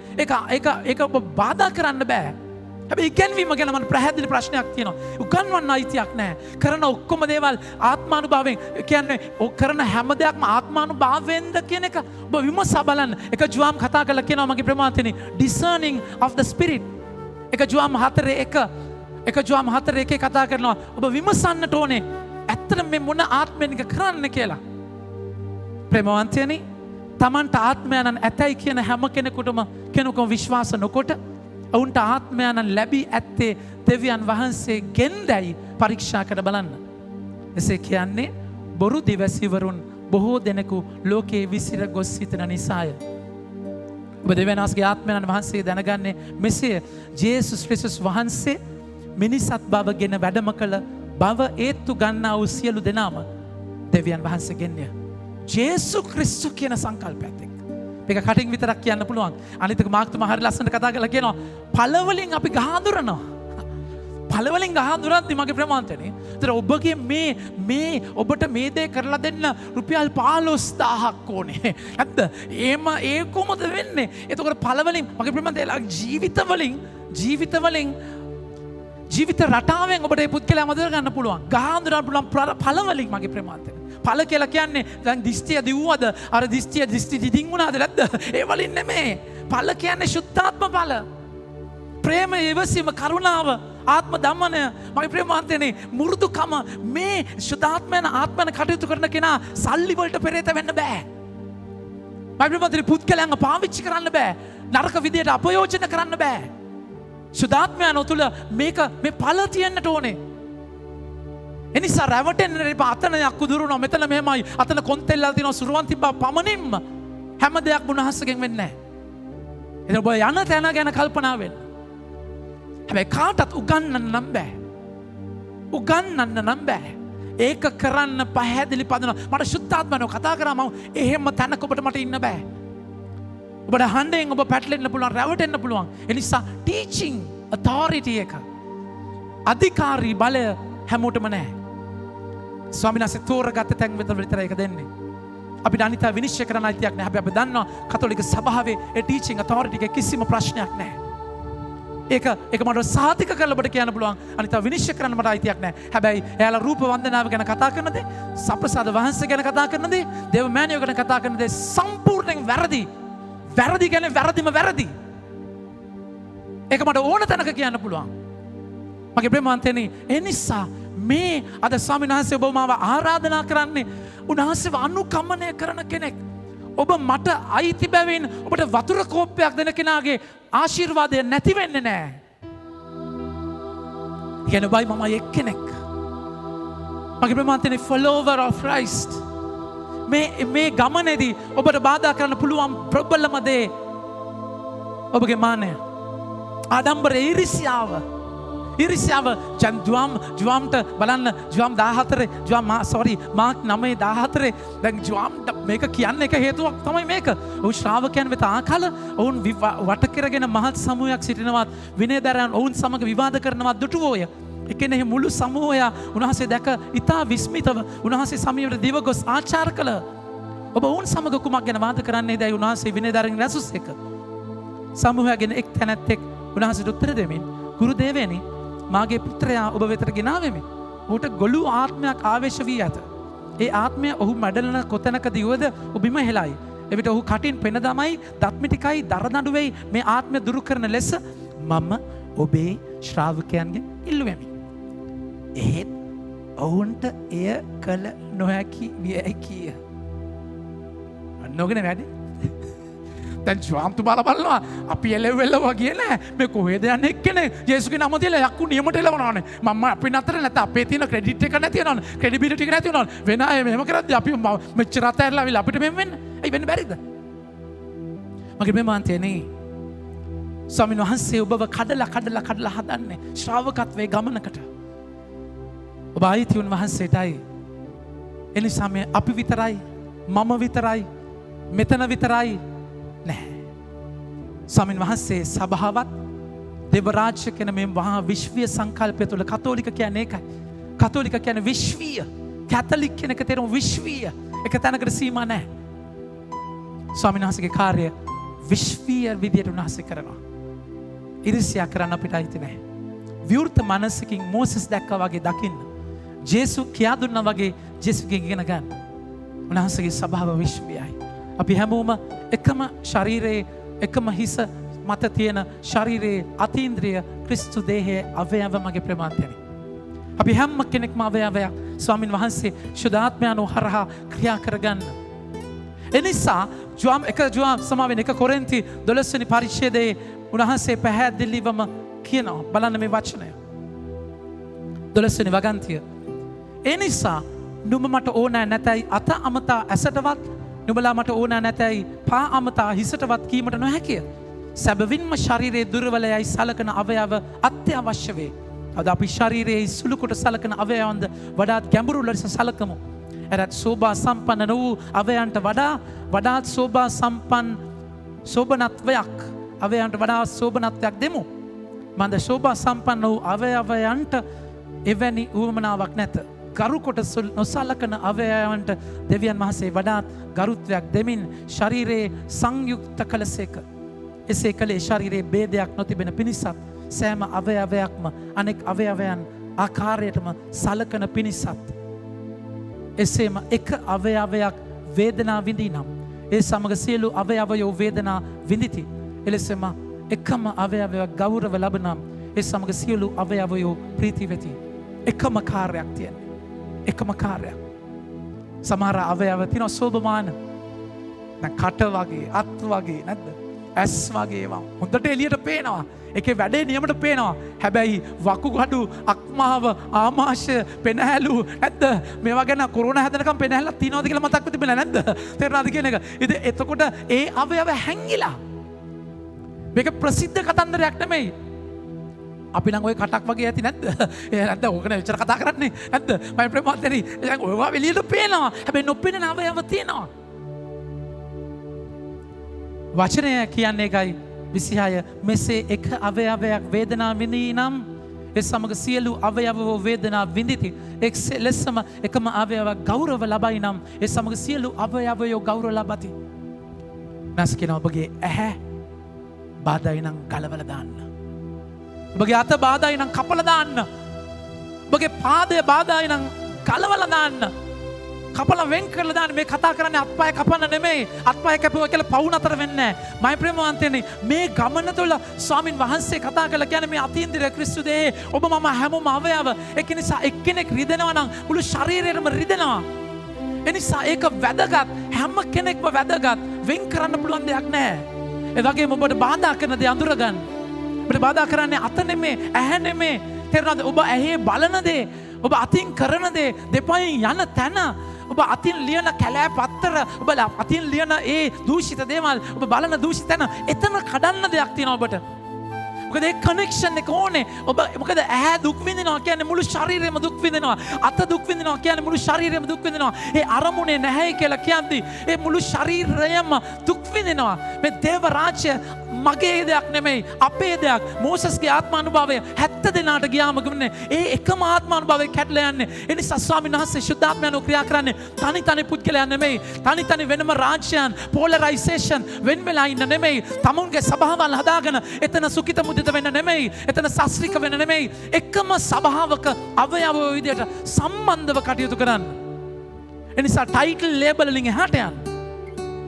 ඒක ඔබ බාධා කරන්න බෑ. හැබැයි ඉගෙනවීම ගැන මම පැහැදිලි ප්‍රශ්නයක් තියෙනවා. උගන්වන්න අයිතියක් නැහැ. කරන ඔක්කොම දේවල් ආත්මානුභාවයෙන් කියන්නේ කරන හැම දෙයක්ම ආත්මානුභාවයෙන්ද කියන එක ඔබ විමසා බලන්න. එක ජුවාම් කතා කරලා කියනවා මගේ ප්‍රමාණතනේ discerning of the spirit. එක ජුවාම් 4:1 එක ජුවාම් 4:1 කතා කරනවා ඔබ විමසන්නට ඕනේ ඇත්තට මේ මොන ආත්මෙන්ක කරන්න කියලා. ප්‍රේමවන්තයනි Tamanට ආත්මයන් ඇතයි කියන හැම කෙනෙකුටම විශ්වාස නොකොට ඔවුන්ට ආත්මයන් ලැබී ඇත්තේ දෙවියන් වහන්සේ ගෙන්දැයි පරීක්ෂා කර බලන්න. එසේ කියන්නේ බොරු දිවැසිවරුන් බොහෝ දෙනෙකු ලෝකයේ විසිර ගොස් සිටින නිසාය. ඔබ දෙවියන් වහන්සේගේ ආත්මයන් වහන්සේ දැනගන්නේ මෙසේ ජේසුස් ක්‍රිස්තුස් වහන්සේ මිනිසත් බව ගෙන වැඩම කළ බව ඒත්තු ගන්නා වූ සියලු දෙනාම දෙවියන් වහන්සේ ගෙන්ය. ජේසු ක්‍රිස්තු කියන සංකල්පයත් එක්ක ඒක කටින් විතරක් කියන්න පුළුවන්. අනිත් එක මාක්තුමා හරි ලස්සනට කතා කරලා කියනවා පළවලින් අපි ගහ අඳුරනවා. පළවලින් ගහඳුරද්දි මගේ ප්‍රමාන්තනේ. ඒතර ඔබගේ මේ ඔබට මේ දේ කරලා දෙන්න රුපියල් 15000ක් ඕනේ. නැත්ද? ඒ කොහොමද වෙන්නේ? එතකොට පළවලින් මගේ ප්‍රමාන්තේ ජීවිතවලින් ජීවිත රටාවෙන් ඔබට ඒ පුද්ගලයා මදර ගන්න පුළුවන්. ගහඳුරන්න පුළුවන් පළවලින් මගේ ප්‍රමාන්තනේ. පළ කියලා කියන්නේ දැන් දිස්ත්‍ය දිව්වද? අර දිස්ත්‍ය දිදින් වුණාද නැද්ද? ඒ වලින් නෙමෙයි. පළ කියන්නේ සුද්ධාත්ම පළ. ප්‍රේම, ඉවසීම, කරුණාව, ආත්ම දමනය, මගේ ප්‍රේමාන්තනේ මුරුදුකම, මේ සුද්ධාත්මයන් ආත්මයන් කටයුතු කරන කෙනා සල්ලි වලට පෙරේත වෙන්න බෑ. මගේ ප්‍රේමාන්තනේ පුද්ගලයන්ව පාවිච්චි කරන්න බෑ. නරක විදියට අපයෝජන කරන්න බෑ. සුද්ධාත්මයන් තුළ මේ පළ තියෙන්නට ඕනේ. එනිසා රැවටෙන්න එපා. අතන යක්කු දුරුනවා, මෙතන මෙහෙමයි, අතන කොන්තෙල්ලල් තියෙනවා, සුරුවන් තිබ්බා පමණින්ම හැම දෙයක් උන්වහන්සේගෙන් වෙන්නේ නැහැ. එතන ඔබ යන තැන ගැන කල්පනා වෙන්න. හැබැයි කාටත් උගන්නන්න නම් බෑ. උගන්නන්න නම් බෑ. ඒක කරන්න පැහැදිලි පදන. මට සුද්ධාත්මයන්ව කතා කරා මම එහෙම තැනක ඔබට මට ඉන්න බෑ. ඔබට හඬෙන් ඔබ පැටලෙන්න පුළුවන්, රැවටෙන්න පුළුවන්. ඒ නිසා ටීචිං ඔතොරිටි එක, අධිකාරී බලය හැමෝටම නැහැ. ස්වාමීන් වහන්සේ තෝරගත්ත තැන් වෙත විතරයි ඒක දෙන්නේ. අපිට අනිතා විනිශ්චය කරන්න අයිතියක් නැහැ. හැබැයි අපි දන්නවා කතෝලික සභාවේ ඒ ටීචිං ඔතොරිටි එකේ කිසිම ප්‍රශ්නයක් නැහැ. ඒක මට සාතික කරලා ඔබට කියන්න පුළුවන්. අනිතා විනිශ්චය කරන්න මට අයිතියක් නැහැ. හැබැයි එයාලා රූප වන්දනාව ගැන කතා කරන දේ, සප්‍රසාද වහන්සේ ගැන කතා කරන දේ, දේව මෑණියෝ ගැන කතා කරන දේ සම්පූර්ණයෙන් වැරදි. වැරදි කියන්නේ වැරදිම වැරදි. ඒක මට ඕන තැනක කියන්න පුළුවන්. මගේ ප්‍රේමාන්තනේ ඒ නිසා මේ අද ස්වාමීන් වහන්සේ ඔබ මාව ආරාධනා කරන්නේ උන්වහන්සේව අනුගමනය කරන කෙනෙක්. ඔබ මට අයිති බැවින් ඔබට වතුර කෝප්පයක් දෙන කෙනාගේ ආශිර්වාදය නැති වෙන්නේ නැහැ. කියන්නේ බයි මම එක්කෙනෙක්. මගේ ප්‍රමාන්තනේ follower of Christ. මේ ගමනේදී ඔබට බාධා කරන්න පුළුවන් ප්‍රබලම දේ ඔබගේ මානය. ආඩම්බරය, ඊර්ෂ්‍යාව ජුවම්ට බලන්න ජුවම් 14 මාක් 9:14 දැන් ජුවම්ට මේක කියන්න එක හේතුවක් තමයි මේක. ඔවුන් ශ්‍රාවකයන් වෙත ආකල ඔවුන් වට කරගෙන මහත් සමූහයක් සිටිනවත් විනයදරයන් ඔවුන් සමග විවාද කරනවත් දුටුවෝය. එකෙනෙහි මුළු සමූහය උන්වහන්සේ දැක ඉතා විස්මිතව උන්වහන්සේ සමීපයට දිව ගොස් ආචාර කළ. ඔබ ඔවුන් සමග කුමක් ගැන වාද කරන්නේ දැයි උන්වහන්සේ විනයදරයන් රැසුස් එක. සමූහයගෙන එක් තැනැත්තෙක් උන්වහන්සේට උත්තර දෙමින් ගුරු දේවයනි මාගේ පුත්‍රයා ඔබ වෙතට ගෙනාවෙමි. ඔහුට ගොළු ආත්මයක් ආවේශ වී ඇත. ඒ ආත්මය ඔහු මැඩලන කොතැනකදී වුවද ඔබිම හෙළයි. එවිට ඔහු කටින් පෙන දමයි, දත් මිටිකයි, දරදඬු වෙයි. මේ ආත්මය දුරු කරන ලෙස මම ඔබේ ශ්‍රාවකයන්ගෙන් ඉල්ලුවෙමි. එහෙත් ඔවුන්ට එය කළ නොහැකි විය හැකිය. නොගෙන වැඩි. දැන් ජුවම්තුමාලා බලනවා අපි එලෙවෙල්ලවා ගියේ නැහැ. මේ කොහෙද යන්නේ එක්කනේ ජේසුස්ගේ නම තියලා යක්කු නියමට එලවනවානේ. මම අපි නතර නැත්නම් අපේ තියෙන ක්‍රෙඩිට් එක නැති වෙනවනේ. ක්‍රෙඩිබිලිටි එක නැති වෙනවනේ. වෙන අය මෙහෙම කරද්දී අපි මෙච්චර අතහැරලා ආවිලා අපිට මෙහෙම වෙන්න. ඇයි වෙන්න බැරිද? මගේ මේ මාන්තේනේ ස්වාමීන් වහන්සේ ඔබව කඩලා හදන්නේ ශ්‍රාවකත්වයේ ගමනකට. ඔබ ආයිති උන්වහන්සේටයි. එනිසා මේ අපි විතරයි, මම විතරයි, මෙතන විතරයි නැහැ. ස්වාමීන් වහන්සේ සභාවත් දෙවරාජ්‍ය කියන මේ මහා විශ්වීය සංකල්පය තුළ කතෝලික කියන්නේ ඒකයි. කතෝලික කියන්නේ විශ්වීය. කැතලික් කියන එක තේරුම විශ්වීය. එක තැනකට සීමා නැහැ. ස්වාමීන් වහන්සේගේ කාර්යය විශ්වීය විදියට උන්වහන්සේ කරනවා. ඉරිසියා කරන්න අපිට අයිති නැහැ. විවෘත මනසකින් මෝසස් දැක්කා වගේ දකින්න. ජේසු කියා දුන්නා වගේ ජේසුගෙන් ඉගෙන ගන්න. උන්වහන්සේගේ සභාව විශ්වීයයි. අපි හැමෝම එකම ශරීරයේ එකම හිස මත තියෙන ශරීරයේ අතීන්ද්‍රිය ක්‍රිස්තු දේහයේ අවයව මගේ ප්‍රමාන්තයනි. අපි හැම කෙනෙක්ම අවයවයක් ස්වාමින් වහන්සේ ශුද්ධාත්මයන් හරහා ක්‍රියා කරගන්න. එනිසා ජුවම් සමාවෙන් 1 කොරින්ති 12 වෙනි පරිච්ඡේදයේ උන්වහන්සේ පැහැදිලිවම කියනවා. බලන්න මේ වචනය. 12 වෙනි වගන්තිය. එනිසා නුඹ මට ඕන නැතයි අත අමතා ඇසටවත් නුඹලා මට ඕන නැතයි පා අමතා හිසටවත් කීමට නොහැකිය. සැබවින්ම ශරීරයේ දුර්වලයයි සලකන අවයව අත්‍යවශ්‍ය වේ. අද අපි ශරීරයේ සුළු කොට සලකන අවයවන්ද වඩාත් ගැඹුරු ලෙස සලකමු. එරත් සෝභා සම්පන්න වූ අවයන්ට වඩාත් සෝභා සම්පන්න සෝබනත්වයක් අවයන්ට වඩා සෝබනත්වයක් දෙමු. මන්ද ශෝභා සම්පන්න වූ අවයවයන්ට එවැනි උවමනාවක් නැත. ගරු කොට නොසලකන අවයවයන්ට දෙවියන් වහන්සේ වඩාත් ගරුත්වයක් දෙමින් ශරීරයේ සංයුක්ත කළසේක. එසේ කළේ ශරීරයේ භේදයක් නොතිබෙන පිණිසත් සෑම අවයවයක්ම අනෙක් අවයවයන් ආකාරයටම සලකන පිණිසත්. එසේම එක අවයවයක් වේදනා විඳී නම් ඒ සමග සියලු අවයවයෝ වේදනා විඳිති. එලෙසම එකම අවයවයක් ගෞරව ලබනම් ඒ සමග සියලු අවයවයෝ ප්‍රීති වෙති. එකම කාර්යයක් තියෙනවා. එකම කාර්යයක්. සමහර අවයව තියෙනවා සෝභමාන. දැන් කට වගේ, අත් වගේ නැද්ද? ඇස් වගේ ඒවා හොඳට එළියට පේනවා. ඒකේ වැඩේ නියමට පේනවා. හැබැයි වකුගඩු, අක්මාව, ආමාශය, පෙනහැලු නැද්ද? මේවා ගැන කොරෝනා හැදෙනකම් පෙනහැලක් තියනවාද කියලා මතක් වෙතිබෙලා නැද්ද? තේරුණාද කියන එක? ඉතින් එතකොට ඒ අවයව හැංගිලා. මේක ප්‍රසිද්ධ කතන්දරයක් නෙමෙයි. අපි නම් ඔය කටක් වගේ ඇති නැද්ද? ඒ නැද්ද? ඕකනේ විතර කතා කරන්නේ නැද්ද? මම ප්‍රේමවත්නි. දැන් ඔයවා එළියට පේනවා. හැබැයි නොපෙනෙන අවයව තියෙනවා. වචනය කියන්නේ එකයි 26 මෙසේ එක අවයවයක් වේදනා විඳී නම් ඒ සමග සියලු අවයවෝ වේදනා විඳිති. ලෙසම එකම අවයවයක් ගෞරව ලබයි නම් ඒ සමග සියලු අවයවයෝ ගෞරව ලබති. නැස් කියන ඔබගේ ඇහැ බාධායි නම් ගලවලා දාන්න. ඔබගේ අත බාධායි නම් කපලා දාන්න. ඔබගේ පාදය බාධායි නම් ගලවලා දාන්න. කපලා වෙන් කරලා දාන්න. මේ කතා කරන්නේ අත්පය කපන්න නෙමෙයි. අත්පය කැපුවා කියලා පවු නතර වෙන්නේ නැහැ. මයි ප්‍රේමවන්තයනි, මේ ගමන තුළ ස්වාමින් වහන්සේ කතා කළා කියන්නේ මේ අතීන්ද්‍රිය ක්‍රිස්තු දෙහි ඔබ මම හැමෝම අවයව. ඒක නිසා එක්කෙනෙක් රිදෙනවා නම් මුළු ශරීරයම රිදෙනවා. ඒ නිසා ඒක වැදගත්. හැම කෙනෙක්ම වැදගත්. වෙන් කරන්න පුළුවන් දෙයක් නැහැ. ඒ වගේම ඔබට බාධා කරන දේ අඳුර ගන්න. ඔබට බාධා කරන්නේ අත නෙමෙයි, ඇහැ නෙමෙයි. තේරුණාද? ඔබ ඇහි බලන දේ, ඔබ අතින් කරන දේ, දෙපයින් යන තැන, ඔබ අතින් ලියන කැලෑ පත්තර, ඔබ අතින් ලියන ඒ දූෂිත දේවල්, ඔබ බලන දූෂිත තැන, එතන කඩන්න දෙයක් තියෙනවා ඔබට. මොකද ඒ කනෙක්ෂන් එක ඕනේ. ඔබ මොකද ඇහැ දුක් විඳිනවා කියන්නේ මුළු ශරීරෙම දුක් විඳිනවා. අත දුක් විඳිනවා කියන්නේ මුළු ශරීරෙම දුක් විඳිනවා. ඒ අරමුණේ නැහැයි කියලා කියන්නේ ඒ මුළු ශරීරයම දුක් විඳිනවා. මේ දේව රාජ්‍ය මගේ දෙයක් නෙමෙයි, අපේ දෙයක්. මෝසස්ගේ ආත්මානුභවය 70 දෙනාට ගියාම ගමනේ ඒ එකම ආත්මානුභවය කැඩලා යන්නේ. ඒ නිසා ස්වාමීන් වහන්සේ ශුද්ධාත්මයන්ව ක්‍රියා කරන්නේ තනි තනි පුද්ගලයන් නෙමෙයි, තනි තනි වෙනම රාජ්‍යයන්, පොලරයිසේෂන් වෙන වෙලා ඉන්න නෙමෙයි. තමුන්ගේ සභාවල් හදාගෙන එතන සුඛිත මුදිත වෙන්න නෙමෙයි, එතන සස්ත්‍රික වෙන්න නෙමෙයි. එකම සභාවක අවයව විදියට සම්බන්ධව කටයුතු කරන්න. ඒ නිසා ටයිටල් ලේබල් වලින් එහාට යන්න.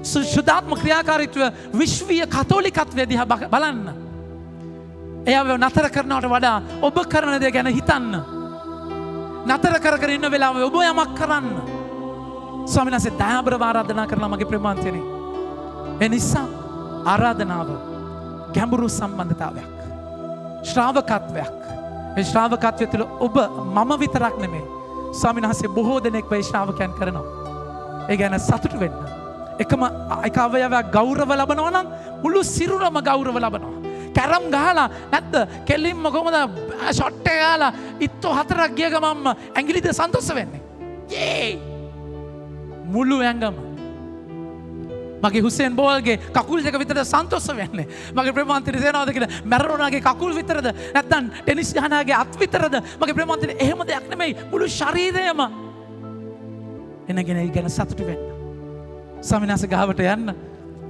ශුද්ධාත්ම ක්‍රියාකාරීත්වය විශ්වීය කතෝලිකත්වය දිහා බලන්න. එයාව නතර කරනවට වඩා ඔබ කරන දේ ගැන හිතන්න. නතර කර ඉන්න වෙලාවේ ඔබ යමක් කරන්න. ස්වාමීන් වහන්සේ දයාබරව ආරාධනා කරනවා මගේ ප්‍රේමවන්තයනි. ඒ නිසා ආරාධනාව ගැඹුරු සම්බන්ධතාවයක්, ශ්‍රාවකත්වයක්. මේ ශ්‍රාවකත්වය තුළ ඔබ මම විතරක් නෙමෙයි, ස්වාමීන් වහන්සේ බොහෝ දෙනෙක් මේ ශ්‍රාවකයන් කරනවා. ඒ ගැන සතුටු වෙන්න. එකම එක අවයවයක් ගෞරව ලබනවා නම් මුළු සිරුරම ගෞරව ලබනවා. කැරම් ගහලා නැද්ද? කෙලින්ම කොහමද ෂොට් එක ගහලා ඉත්තෝ 4ක් ගිය ගමන්ම ඇඟිලිද සන්තෝෂ වෙන්නේ. යේ! මුළු ඇඟම. මගේ හුසේන් බෝල්ගේ කකුල් දෙක විතරද සන්තෝෂ වෙන්නේ. මගේ ප්‍රේමවන්තනි තේනවද කියලා? මැරෝනාගේ කකුල් විතරද? නැත්නම් ටෙනිස් ගහනාගේ අත් විතරද? මගේ ප්‍රේමවන්තනි එහෙම දෙයක් නෙමෙයි. මුළු ශරීරයම. එනගෙන ඒ ගැන සතුටු වෙන්න. ස්වාමීන් වහන්සේ ගාවට යන්න.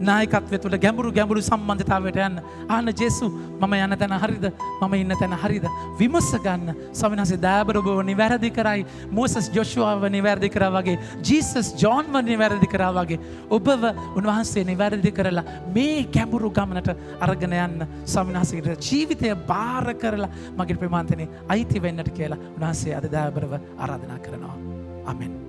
නායකත්වය තුළ ගැඹුරු සම්බන්ධතාවයට යන්න. ආන්න ජේසු මම යන තැන හරිද? මම ඉන්න තැන හරිද? විමස ගන්න. ස්වාමීන් වහන්සේ දයාබරව නිවැරදි කරයි. මෝසස් ජොෂුවාව නිවැරදි කරා වගේ, ජීසස් ජෝන්ව නිවැරදි කරා වගේ ඔබව උන්වහන්සේ නිවැරදි කරලා මේ ගැඹුරු ගමනට අරගෙන යන්න ස්වාමීන් වහන්සේගේ ජීවිතය බාර කරලා මගේ ප්‍රේමාන්තනේ අයිති වෙන්නට කියලා උන්වහන්සේ අද දයාබරව ආරාධනා කරනවා. ආමෙන්.